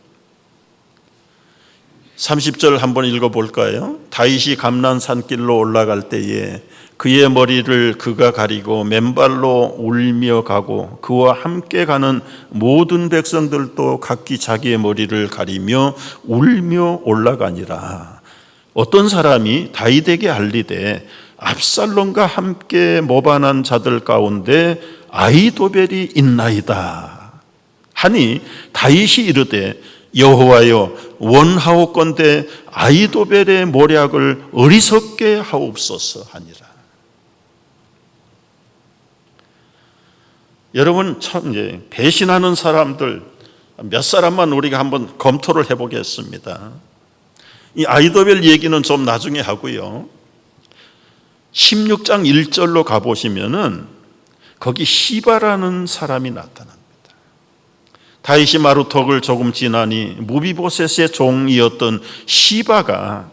30절 한번 읽어볼까요? 다윗이 감난 산길로 올라갈 때에 그의 머리를 그가 가리고 맨발로 울며 가고 그와 함께 가는 모든 백성들도 각기 자기의 머리를 가리며 울며 올라가니라. 어떤 사람이 다윗에게 알리되 압살롬과 함께 모반한 자들 가운데 아히도벨이 있나이다 하니 다윗이 이르되 여호와여 원하옵건대 아히도벨의 모략을 어리석게 하옵소서 하니라. 여러분, 참 이제 배신하는 사람들 몇 사람만 우리가 한번 검토를 해보겠습니다. 이 아히도벨 얘기는 좀 나중에 하고요. 16장 1절로 가보시면은 거기 시바라는 사람이 나타납니다. 다윗이 마루턱을 조금 지나니 무비보셋의 종이었던 시바가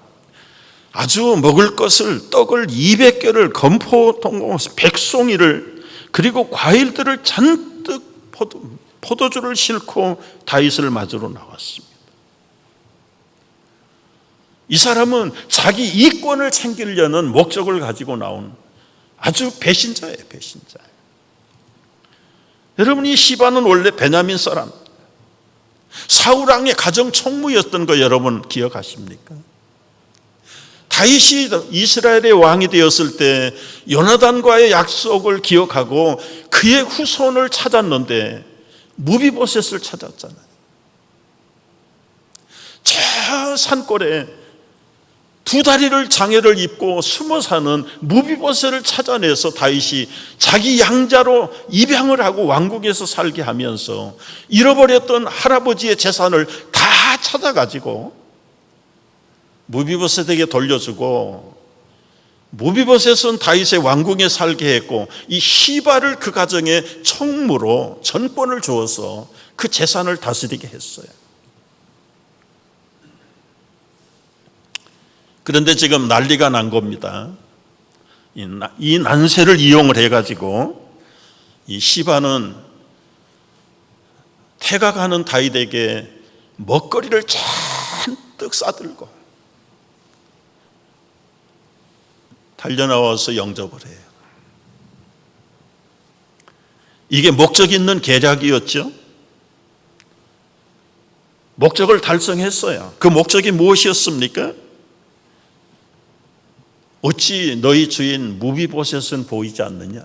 아주 먹을 것을 떡을 200개를 건포통에서 백송이를 그리고 과일들을 잔뜩 포도주를 싣고 다윗을 맞으러 나왔습니다. 이 사람은 자기 이권을 챙기려는 목적을 가지고 나온 아주 배신자예요. 배신자. 여러분, 이 시바는 원래 베냐민 사람, 사울 왕의 가정 총무였던 거 여러분 기억하십니까? 다윗이 이스라엘의 왕이 되었을 때 요나단과의 약속을 기억하고 그의 후손을 찾았는데 무비보셋을 찾았잖아요. 저 산골에 두 다리를 장애를 입고 숨어 사는 무비보셋을 찾아내서 다윗이 자기 양자로 입양을 하고 왕국에서 살게 하면서 잃어버렸던 할아버지의 재산을 다 찾아가지고 무비보셋에게 돌려주고, 무비보셋은 다윗의 왕궁에 살게 했고 이 시바를 그 가정의 총무로 전권을 주어서 그 재산을 다스리게 했어요. 그런데 지금 난리가 난 겁니다. 이 난세를 이용을 해가지고 이 시바는 태가가는 다윗에게 먹거리를 잔뜩 싸들고 달려나와서 영접을 해요. 이게 목적 있는 계략이었죠. 목적을 달성했어요. 그 목적이 무엇이었습니까? 어찌 너희 주인 무비보셋은 보이지 않느냐?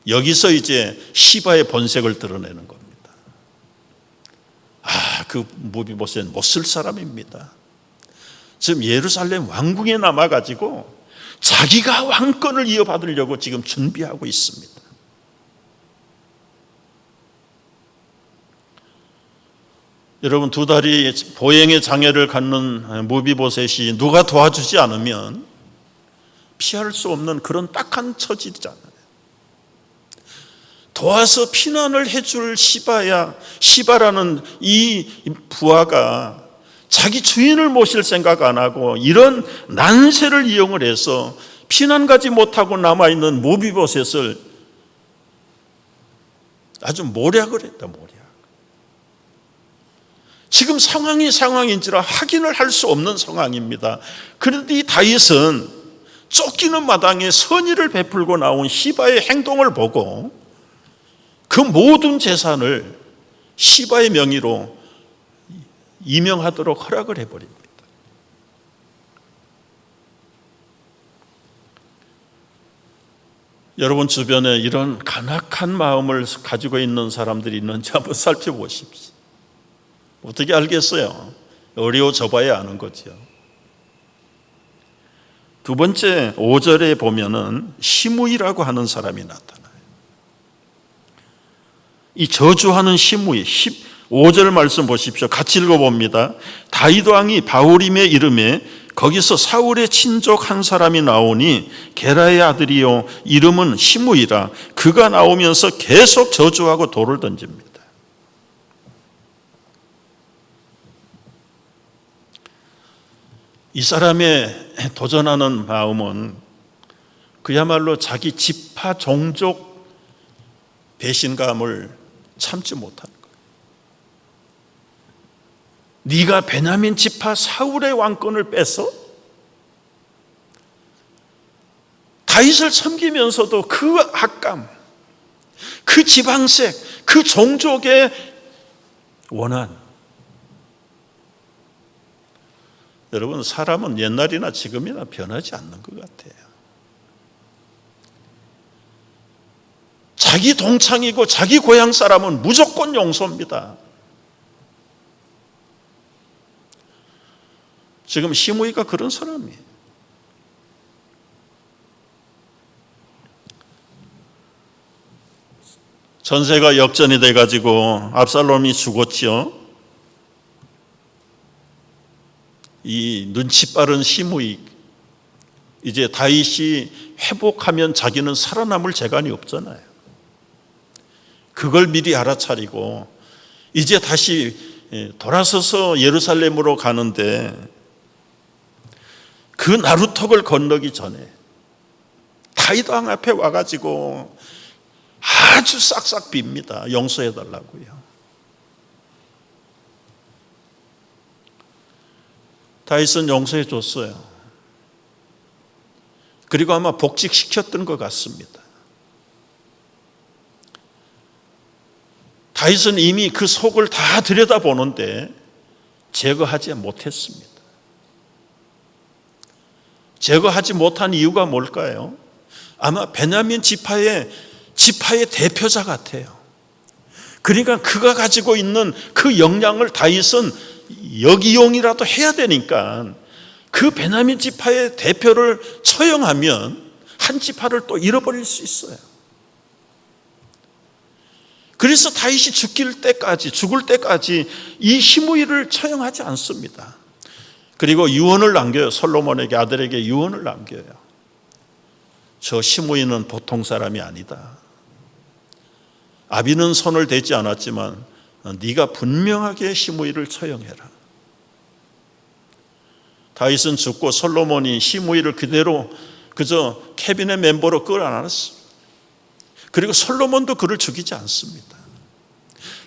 여기서 이제 시바의 본색을 드러내는 겁니다. 그 무비보셋은 못 쓸 사람입니다. 지금 예루살렘 왕궁에 남아가지고 자기가 왕권을 이어받으려고 지금 준비하고 있습니다. 여러분, 두 다리 보행의 장애를 갖는 무비보셋이 누가 도와주지 않으면 피할 수 없는 그런 딱한 처지잖아요. 도와서 피난을 해줄 시바라는 이 부하가 자기 주인을 모실 생각 안 하고 이런 난세를 이용을 해서 피난 가지 못하고 남아있는 무비보셋을 아주 모략을 했다. 모략. 지금 상황인지라 확인을 할 수 없는 상황입니다. 그런데 이 다윗은 쫓기는 마당에 선의를 베풀고 나온 시바의 행동을 보고 그 모든 재산을 시바의 명의로 임명하도록 허락을 해버립니다. 여러분 주변에 이런 간악한 마음을 가지고 있는 사람들이 있는지 한번 살펴보십시오. 어떻게 알겠어요? 어려워져 봐야 아는 거죠. 두 번째 5절에 보면은 시므이라고 하는 사람이 나타나요. 이 저주하는 시므이 15절 말씀 보십시오. 같이 읽어봅니다. 다윗 왕이 바후림의 이름에 거기서 사울의 친족 한 사람이 나오니 게라의 아들이요 이름은 시므이라. 그가 나오면서 계속 저주하고 돌을 던집니다. 이 사람의 도전하는 마음은 그야말로 자기 지파 종족 배신감을 참지 못하는 거예요. 네가 베냐민 지파 사울의 왕권을 뺏어 다윗을 섬기면서도 그 악감, 그 지방색, 그 종족의 원한. 여러분, 사람은 옛날이나 지금이나 변하지 않는 것 같아요. 자기 동창이고 자기 고향 사람은 무조건 용서입니다. 지금 시므이가 그런 사람이에요. 전세가 역전이 돼가지고 압살롬이 죽었지요. 이 눈치 빠른 시므이, 이제 다윗이 회복하면 자기는 살아남을 재간이 없잖아요. 그걸 미리 알아차리고 이제 다시 돌아서서 예루살렘으로 가는데 그 나루턱을 건너기 전에 다윗 왕 앞에 와가지고 아주 싹싹 빕니다. 용서해달라고요. 다윗은 용서해 줬어요. 그리고 아마 복직시켰던 것 같습니다. 다윗은 이미 그 속을 다 들여다보는데 제거하지 못했습니다. 제거하지 못한 이유가 뭘까요? 아마 베냐민 지파의 대표자 같아요. 그러니까 그가 가지고 있는 그 역량을 다윗은 역이용이라도 해야 되니까 그 베냐민 지파의 대표를 처형하면 한 지파를 또 잃어버릴 수 있어요. 그래서 다윗이 죽을 때까지 이 시므이를 처형하지 않습니다. 그리고 유언을 남겨요. 솔로몬에게, 아들에게 유언을 남겨요. 저 시므이는 보통 사람이 아니다. 아비는 손을 대지 않았지만 네가 분명하게 시므이를 처형해라. 다윗은 죽고 솔로몬이 시므이를 그대로 그저 캐비넷 멤버로 끌어안았습니다. 그리고 솔로몬도 그를 죽이지 않습니다.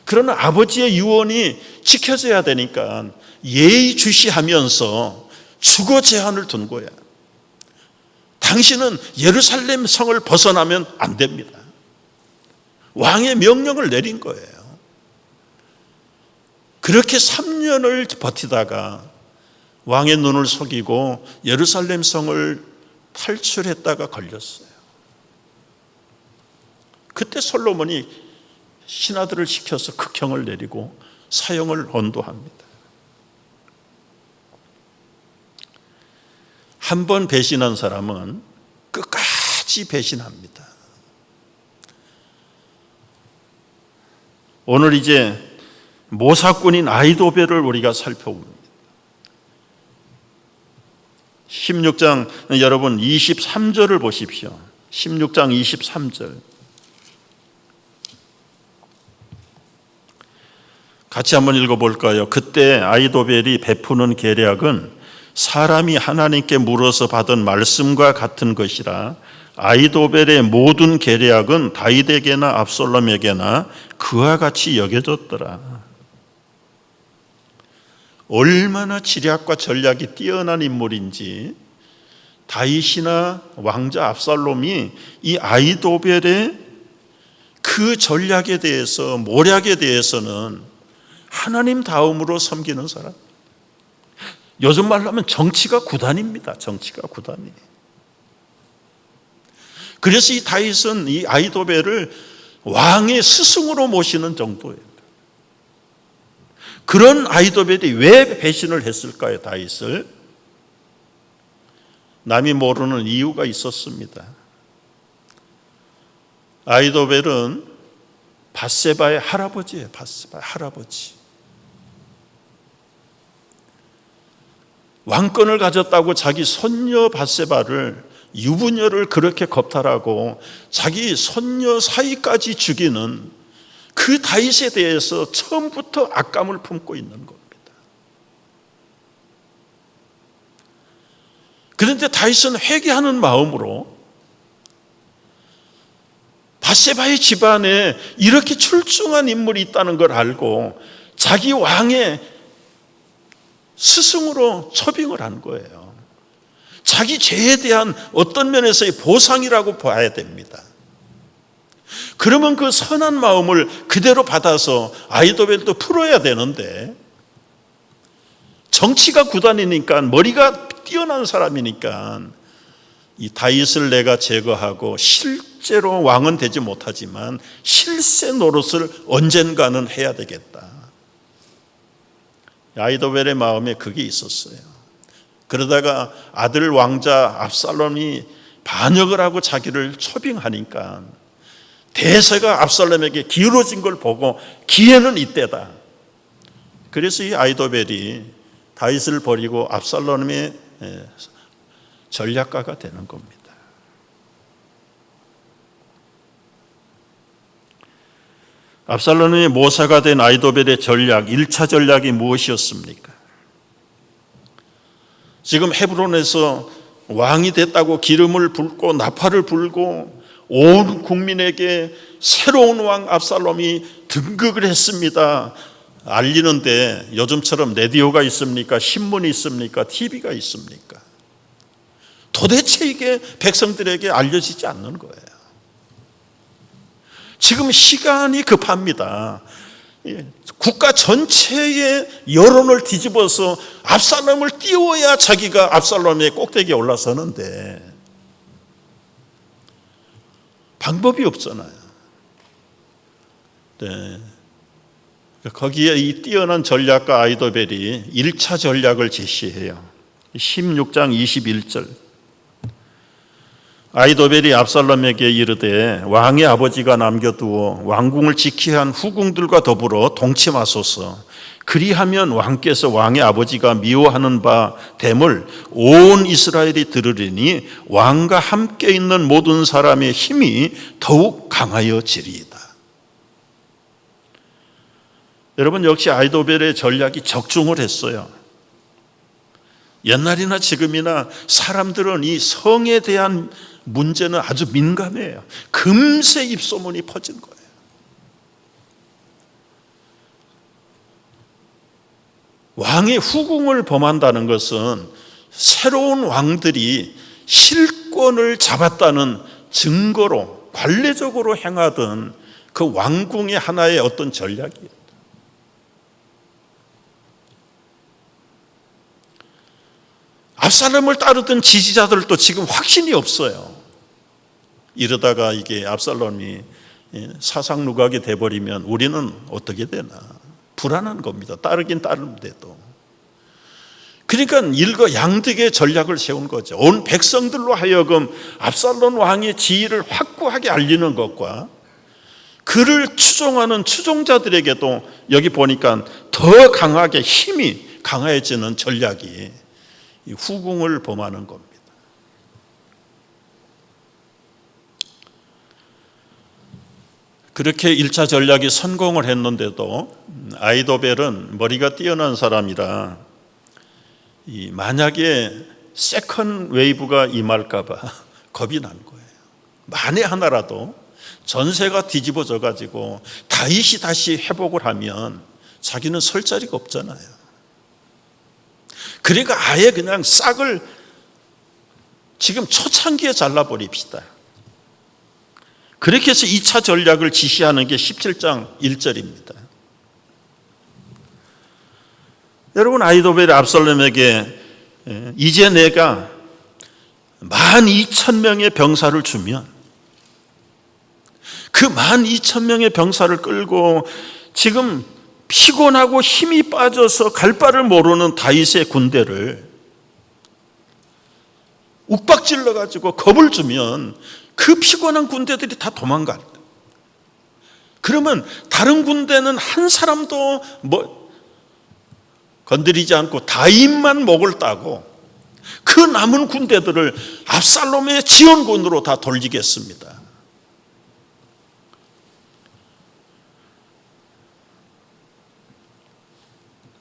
그러나 아버지의 유언이 지켜져야 되니까 예의주시하면서 주거 제한을 둔 거야. 당신은 예루살렘 성을 벗어나면 안 됩니다. 왕의 명령을 내린 거예요. 그렇게 3년을 버티다가 왕의 눈을 속이고 예루살렘 성을 탈출했다가 걸렸어요. 그때 솔로몬이 신하들을 시켜서 극형을 내리고 사형을 언도합니다. 한 번 배신한 사람은 끝까지 배신합니다. 오늘 이제 모사꾼인 아히도벨을 우리가 살펴봅니다. 16장 여러분 23절을 보십시오. 16장 23절 같이 한번 읽어볼까요? 그때 아히도벨이 베푸는 계략은 사람이 하나님께 물어서 받은 말씀과 같은 것이라 아히도벨의 모든 계략은 다윗에게나 압살롬에게나 그와 같이 여겨졌더라. 얼마나 지략과 전략이 뛰어난 인물인지 다윗이나 왕자 압살롬이 이 아히도벨의 그 전략에 대해서, 모략에 대해서는 하나님 다음으로 섬기는 사람. 요즘 말로 하면 정치가 구단입니다. 정치가 구단이. 그래서 이 다윗은 이 아히도벨을 왕의 스승으로 모시는 정도예요. 그런 아히도벨이 왜 배신을 했을까요? 다윗을. 남이 모르는 이유가 있었습니다. 아히도벨은 밧세바의 할아버지예요. 밧세바의 할아버지. 왕권을 가졌다고 자기 손녀 밧세바를, 유부녀를 그렇게 겁탈하고 자기 손녀 사이까지 죽이는 그 다윗에 대해서 처음부터 악감을 품고 있는 겁니다. 그런데 다윗은 회개하는 마음으로 밧세바의 집안에 이렇게 출중한 인물이 있다는 걸 알고 자기 왕의 스승으로 초빙을 한 거예요. 자기 죄에 대한 어떤 면에서의 보상이라고 봐야 됩니다. 그러면 그 선한 마음을 그대로 받아서 아히도벨도 풀어야 되는데, 정치가 구단이니까, 머리가 뛰어난 사람이니까 이 다윗을 내가 제거하고 실제로 왕은 되지 못하지만 실세 노릇을 언젠가는 해야 되겠다. 아히도벨의 마음에 그게 있었어요. 그러다가 아들 왕자 압살롬이 반역을 하고 자기를 초빙하니까 대세가 압살롬에게 기울어진 걸 보고 기회는 이때다. 그래서 이 아히도벨이 다윗을 버리고 압살롬의 전략가가 되는 겁니다. 압살롬의 모사가 된 아히도벨의 전략, 1차 전략이 무엇이었습니까? 지금 헤브론에서 왕이 됐다고 기름을 붓고 나팔을 불고 온 국민에게 새로운 왕 압살롬이 등극을 했습니다 알리는데, 요즘처럼 라디오가 있습니까? 신문이 있습니까? TV가 있습니까? 도대체 이게 백성들에게 알려지지 않는 거예요. 지금 시간이 급합니다. 국가 전체의 여론을 뒤집어서 압살롬을 띄워야 자기가 압살롬의 꼭대기에 올라서는데 방법이 없잖아요. 네. 거기에 이 뛰어난 전략가 아히도벨이 1차 전략을 제시해요. 16장 21절. 아히도벨이 압살롬에게 이르되 왕의 아버지가 남겨두어 왕궁을 지키야 한 후궁들과 더불어 동침하소서. 그리하면 왕께서 왕의 아버지가 미워하는 바 됨을 온 이스라엘이 들으리니 왕과 함께 있는 모든 사람의 힘이 더욱 강하여지리이다. 여러분, 역시 아히도벨의 전략이 적중을 했어요. 옛날이나 지금이나 사람들은 이 성에 대한 문제는 아주 민감해요. 금세 입소문이 퍼진 거예요. 왕의 후궁을 범한다는 것은 새로운 왕들이 실권을 잡았다는 증거로 관례적으로 행하던 그 왕궁의 하나의 어떤 전략이에요. 압살롬을 따르던 지지자들도 지금 확신이 없어요. 이러다가 이게 압살롬이 사상누각이 돼버리면 우리는 어떻게 되나. 불안한 겁니다. 따르긴 따르는데도. 그러니까 일거양득의 전략을 세운 거죠. 온 백성들로 하여금 압살롬 왕의 지위를 확고하게 알리는 것과 그를 추종하는 추종자들에게도 여기 보니까 더 강하게 힘이 강해지는 전략이 이 후궁을 범하는 겁니다. 그렇게 1차 전략이 성공을 했는데도 아히도벨은 머리가 뛰어난 사람이라 만약에 세컨 웨이브가 임할까 봐 겁이 난 거예요. 만에 하나라도 전세가 뒤집어져 가지고 다윗이 다시 회복을 하면 자기는 설 자리가 없잖아요. 그러니까 아예 그냥 싹을 지금 초창기에 잘라버립시다. 그렇게 해서 2차 전략을 지시하는 게 17장 1절입니다. 여러분, 아히도벨이 압살롬에게 이제 내가 12,000명의 병사를 주면 그 12,000명의 병사를 끌고 지금 피곤하고 힘이 빠져서 갈 바를 모르는 다윗의 군대를 욱박질러 가지고 겁을 주면 그 피곤한 군대들이 다 도망갈. 그러면 다른 군대는 한 사람도 건드리지 않고 다윗만 목을 따고 그 남은 군대들을 압살롬의 지원군으로 다 돌리겠습니다.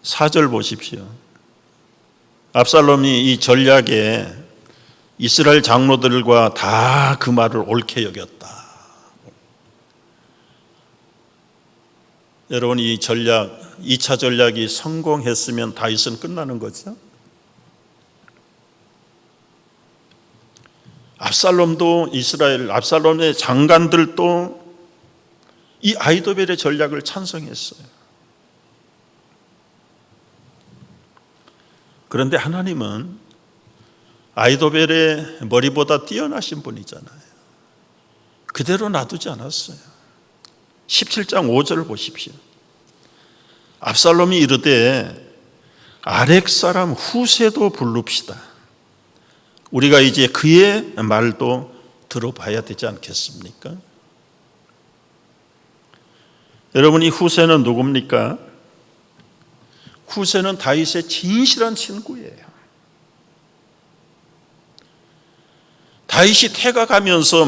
사절 보십시오. 압살롬이 이 전략에 이스라엘 장로들과 다 그 말을 옳게 여겼다. 여러분, 이 전략, 2차 전략이 성공했으면 다윗은 끝나는 거죠. 압살롬도 압살롬의 장관들도 이 아히도벨의 전략을 찬성했어요. 그런데 하나님은 아히도벨의 머리보다 뛰어나신 분이잖아요. 그대로 놔두지 않았어요. 17장 5절을 보십시오. 압살롬이 이르되 아렉 사람 후세도 부릅시다. 우리가 이제 그의 말도 들어봐야 되지 않겠습니까? 여러분, 이 후세는 누굽니까? 후세는 다윗의 진실한 친구예요. 다윗이 태가 가면서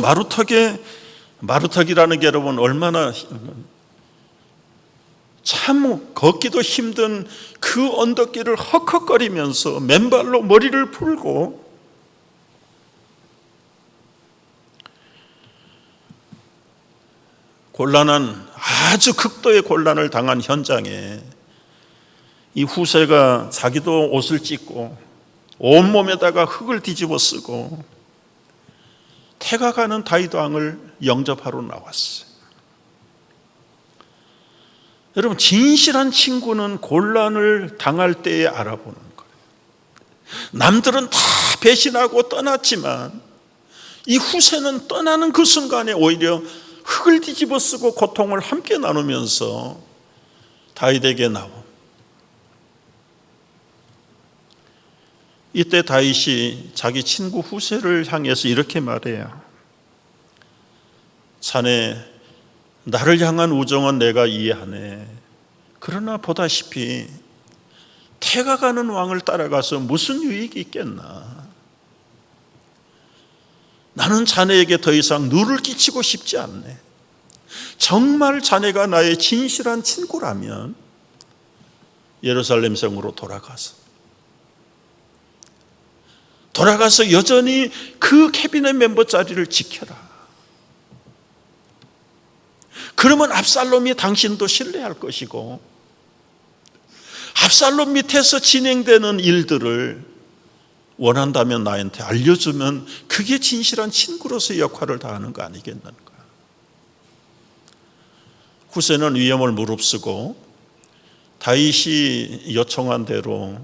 마루턱이라는 게 여러분 얼마나 참 걷기도 힘든 그 언덕길을 헉헉거리면서 맨발로 머리를 풀고 아주 극도의 곤란을 당한 현장에 이 후세가 자기도 옷을 찢고 온몸에다가 흙을 뒤집어 쓰고 태가 가는 다윗 왕을 영접하러 나왔어요. 여러분, 진실한 친구는 곤란을 당할 때에 알아보는 거예요. 남들은 다 배신하고 떠났지만 이 후세는 떠나는 그 순간에 오히려 흙을 뒤집어 쓰고 고통을 함께 나누면서 다윗에게 나옵니다. 이때 다윗이 자기 친구 후세를 향해서 이렇게 말해요. 자네, 나를 향한 우정은 내가 이해하네. 그러나 보다시피 태가 가는 왕을 따라가서 무슨 유익이 있겠나. 나는 자네에게 더 이상 누를 끼치고 싶지 않네. 정말 자네가 나의 진실한 친구라면 예루살렘 성으로 돌아가서 여전히 그 캐비넷 멤버 자리를 지켜라. 그러면 압살롬이 당신도 신뢰할 것이고 압살롬 밑에서 진행되는 일들을 원한다면 나한테 알려주면 그게 진실한 친구로서의 역할을 다하는 거 아니겠는가. 후세는 위험을 무릅쓰고 다윗이 요청한 대로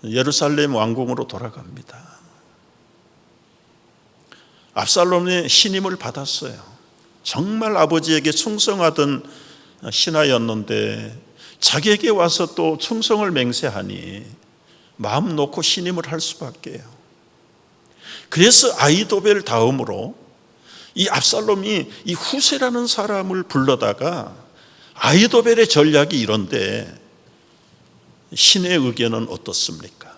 예루살렘 왕궁으로 돌아갑니다. 압살롬의 신임을 받았어요. 정말 아버지에게 충성하던 신하였는데 자기에게 와서 또 충성을 맹세하니 마음 놓고 신임을 할 수밖에요. 그래서 아히도벨 다음으로 이 압살롬이 이 후세라는 사람을 불러다가 아히도벨의 전략이 이런데 신의 의견은 어떻습니까?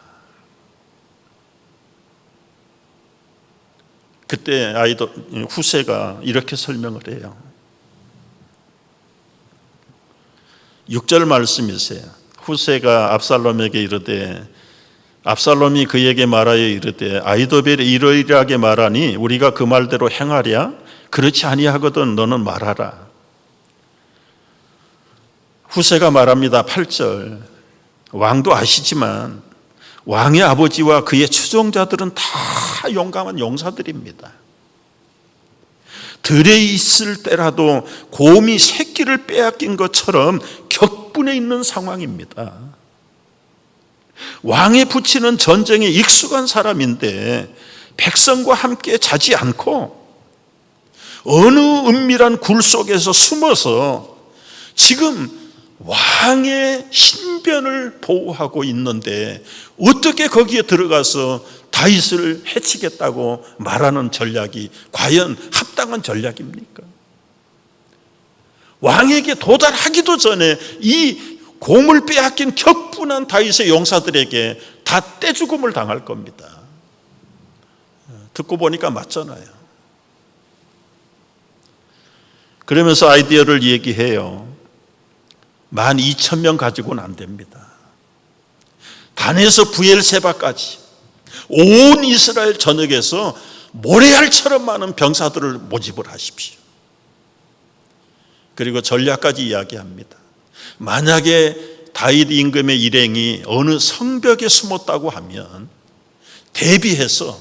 그때 후세가 이렇게 설명을 해요. 6절 말씀이세요. 후세가 압살롬에게 이르되 압살롬이 그에게 말하여 이르되 아히도벨이 이러이러하게 말하니 우리가 그 말대로 행하랴? 그렇지 아니하거든 너는 말하라. 후세가 말합니다. 8절 왕도 아시지만 왕의 아버지와 그의 추종자들은 다 용감한 용사들입니다. 들에 있을 때라도 곰이 새끼를 빼앗긴 것처럼 격분해 있는 상황입니다. 왕의 부친은 전쟁에 익숙한 사람인데 백성과 함께 자지 않고 어느 은밀한 굴 속에서 숨어서 지금 왕의 신변을 보호하고 있는데 어떻게 거기에 들어가서 다윗을 해치겠다고 말하는 전략이 과연 합당한 전략입니까? 왕에게 도달하기도 전에 이 곰을 빼앗긴 격분한 다윗의 용사들에게 다 떼죽음을 당할 겁니다. 듣고 보니까 맞잖아요. 그러면서 아이디어를 얘기해요. 12,000명 가지고는 안 됩니다. 단에서 부엘세바까지 온 이스라엘 전역에서 모래알처럼 많은 병사들을 모집을 하십시오. 그리고 전략까지 이야기합니다. 만약에 다윗 임금의 일행이 어느 성벽에 숨었다고 하면 대비해서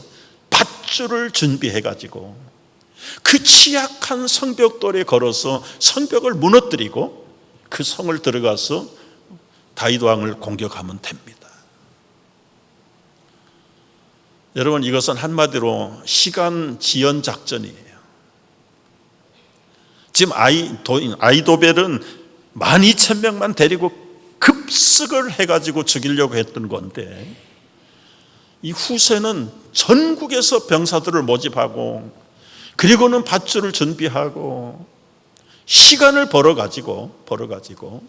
밧줄을 준비해가지고 그 취약한 성벽돌에 걸어서 성벽을 무너뜨리고 그 성을 들어가서 다윗 왕을 공격하면 됩니다. 여러분, 이것은 한마디로 시간 지연 작전이에요. 지금 아히도벨은 12,000명만 데리고 급습을 해가지고 죽이려고 했던 건데 이 후세는 전국에서 병사들을 모집하고 그리고는 밧줄을 준비하고 시간을 벌어가지고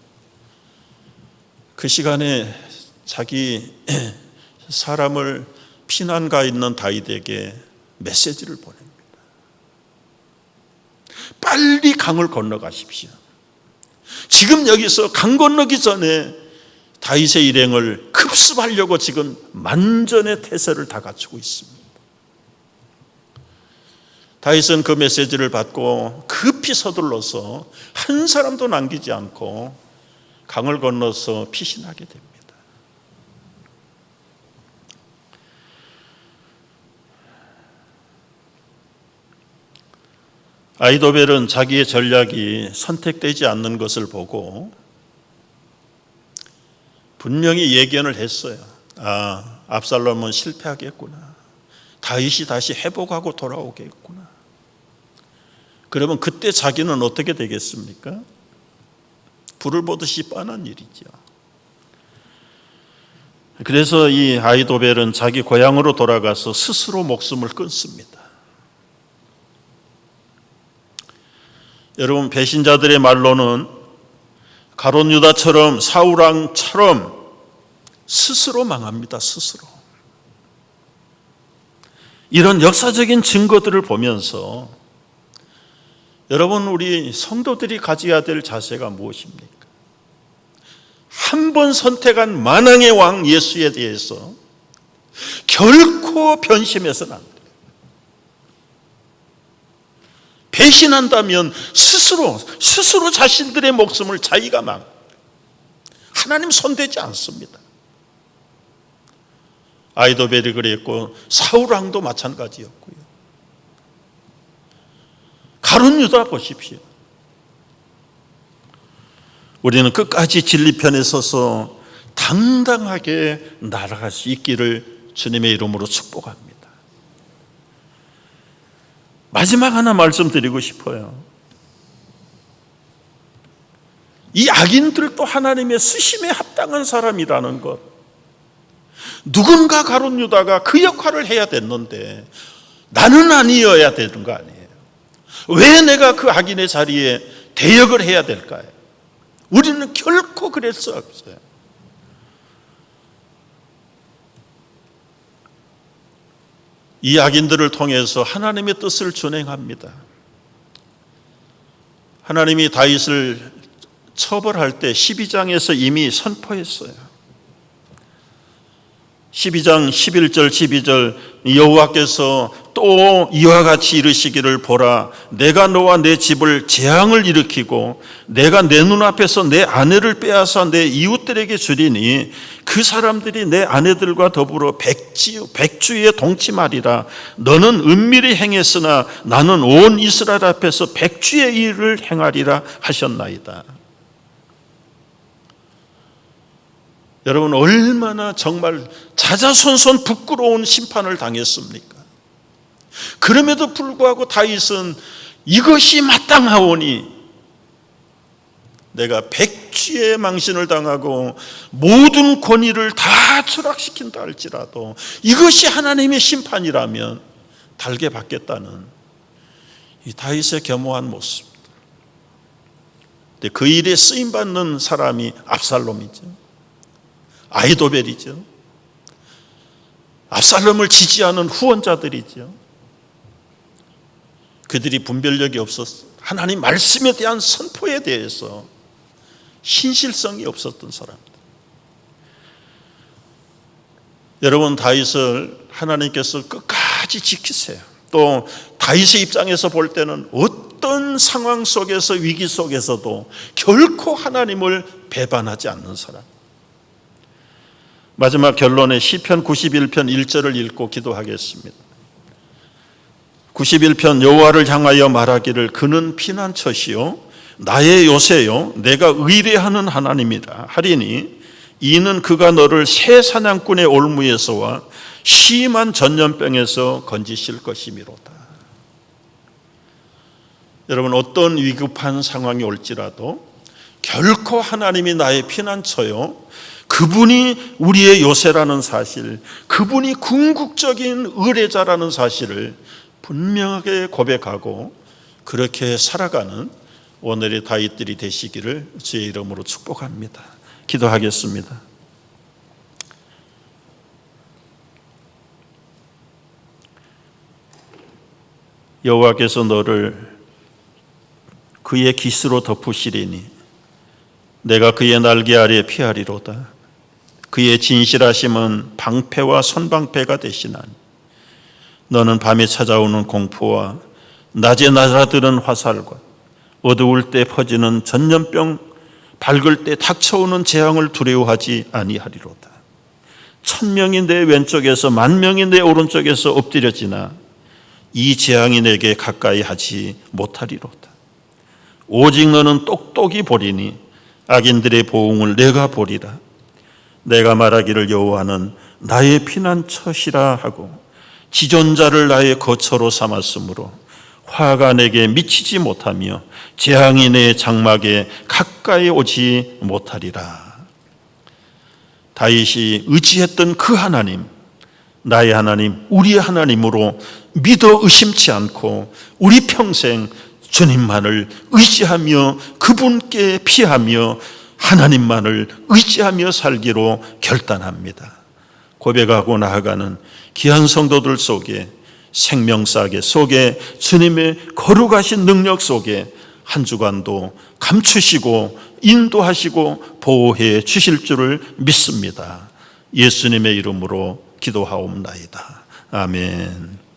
그 시간에 자기 사람을 피난가 있는 다윗에게 메시지를 보냅니다. 빨리 강을 건너가십시오. 지금 여기서 강 건너기 전에 다윗의 일행을 급습하려고 지금 만전의 태세를 다 갖추고 있습니다. 다윗은 그 메시지를 받고 급히 서둘러서 한 사람도 남기지 않고 강을 건너서 피신하게 됩니다. 아히도벨은 자기의 전략이 선택되지 않는 것을 보고 분명히 예견을 했어요. 압살롬은 실패하겠구나. 다윗이 다시 회복하고 돌아오겠구나. 그러면 그때 자기는 어떻게 되겠습니까? 불을 보듯이 뻔한 일이죠. 그래서 이 아히도벨은 자기 고향으로 돌아가서 스스로 목숨을 끊습니다. 여러분, 배신자들의 말로는 가롯 유다처럼 사울왕처럼 스스로 망합니다. 스스로. 이런 역사적인 증거들을 보면서 여러분, 우리 성도들이 가져야 될 자세가 무엇입니까? 한 번 선택한 만왕의 왕 예수에 대해서 결코 변심해서는 안 돼요. 배신한다면 스스로 자신들의 목숨을 자기가 하나님 손대지 않습니다. 아히도벨이 그랬고 사울왕도 마찬가지였고요. 가룟 유다 보십시오. 우리는 끝까지 진리 편에 서서 당당하게 날아갈 수 있기를 주님의 이름으로 축복합니다. 마지막 하나 말씀드리고 싶어요. 이 악인들도 하나님의 쓰심에 합당한 사람이라는 것. 누군가 가룟 유다가 그 역할을 해야 됐는데 나는 아니어야 되는 거 아니에요. 왜 내가 그 악인의 자리에 대역을 해야 될까요? 우리는 결코 그럴 수 없어요. 이 악인들을 통해서 하나님의 뜻을 준행합니다. 하나님이 다윗을 처벌할 때 12장에서 이미 선포했어요. 12장 11절 12절 여호와께서 또 이와 같이 이르시기를 보라 내가 너와 내 집을 재앙을 일으키고 내가 내 눈앞에서 내 아내를 빼앗아 내 이웃들에게 주리니 그 사람들이 내 아내들과 더불어 백주에 동침하리라. 너는 은밀히 행했으나 나는 온 이스라엘 앞에서 백주의 일을 행하리라 하셨나이다. 여러분 얼마나 정말 자자손손 부끄러운 심판을 당했습니까? 그럼에도 불구하고 다윗은 이것이 마땅하오니 내가 백주의 망신을 당하고 모든 권위를 다 추락시킨다 할지라도 이것이 하나님의 심판이라면 달게 받겠다는 이 다윗의 겸허한 모습. 그 일에 쓰임받는 사람이 압살롬이죠. 아히도벨이죠. 압살롬을 지지하는 후원자들이죠. 그들이 분별력이 없었어. 하나님 말씀에 대한 선포에 대해서 신실성이 없었던 사람들. 여러분 다윗을 하나님께서 끝까지 지키세요. 또 다윗의 입장에서 볼 때는 어떤 상황 속에서 위기 속에서도 결코 하나님을 배반하지 않는 사람. 마지막 결론에 시편 91편 1절을 읽고 기도하겠습니다. 91편 여호와를 향하여 말하기를 그는 피난처시요 나의 요새요 내가 의뢰하는 하나님이라 하리니 이는 그가 너를 새 사냥꾼의 올무에서와 심한 전염병에서 건지실 것이미로다. 여러분 어떤 위급한 상황이 올지라도 결코 하나님이 나의 피난처요 그분이 우리의 요새라는 사실, 그분이 궁극적인 의뢰자라는 사실을 분명하게 고백하고 그렇게 살아가는 오늘의 다윗들이 되시기를 주의 이름으로 축복합니다. 기도하겠습니다. 여호와께서 너를 그의 깃으로 덮으시리니 내가 그의 날개 아래 피하리로다. 그의 진실하심은 방패와 선방패가 되시나니 너는 밤에 찾아오는 공포와 낮에 날아드는 화살과 어두울 때 퍼지는 전염병 밝을 때 닥쳐오는 재앙을 두려워하지 아니하리로다. 1000명이 내 왼쪽에서 10,000명이 내 오른쪽에서 엎드려지나 이 재앙이 내게 가까이 하지 못하리로다. 오직 너는 똑똑히 보리니 악인들의 보응을 내가 보리라. 내가 말하기를 여호와는 나의 피난처시라 하고 지존자를 나의 거처로 삼았으므로 화가 내게 미치지 못하며 재앙이 내 장막에 가까이 오지 못하리라. 다윗이 의지했던 그 하나님, 나의 하나님, 우리의 하나님으로 믿어 의심치 않고 우리 평생 주님만을 의지하며 그분께 피하며 하나님만을 의지하며 살기로 결단합니다. 고백하고 나아가는 귀한 성도들 속에 생명사계 속에 주님의 거룩하신 능력 속에 한 주간도 감추시고 인도하시고 보호해 주실 줄을 믿습니다. 예수님의 이름으로 기도하옵나이다. 아멘.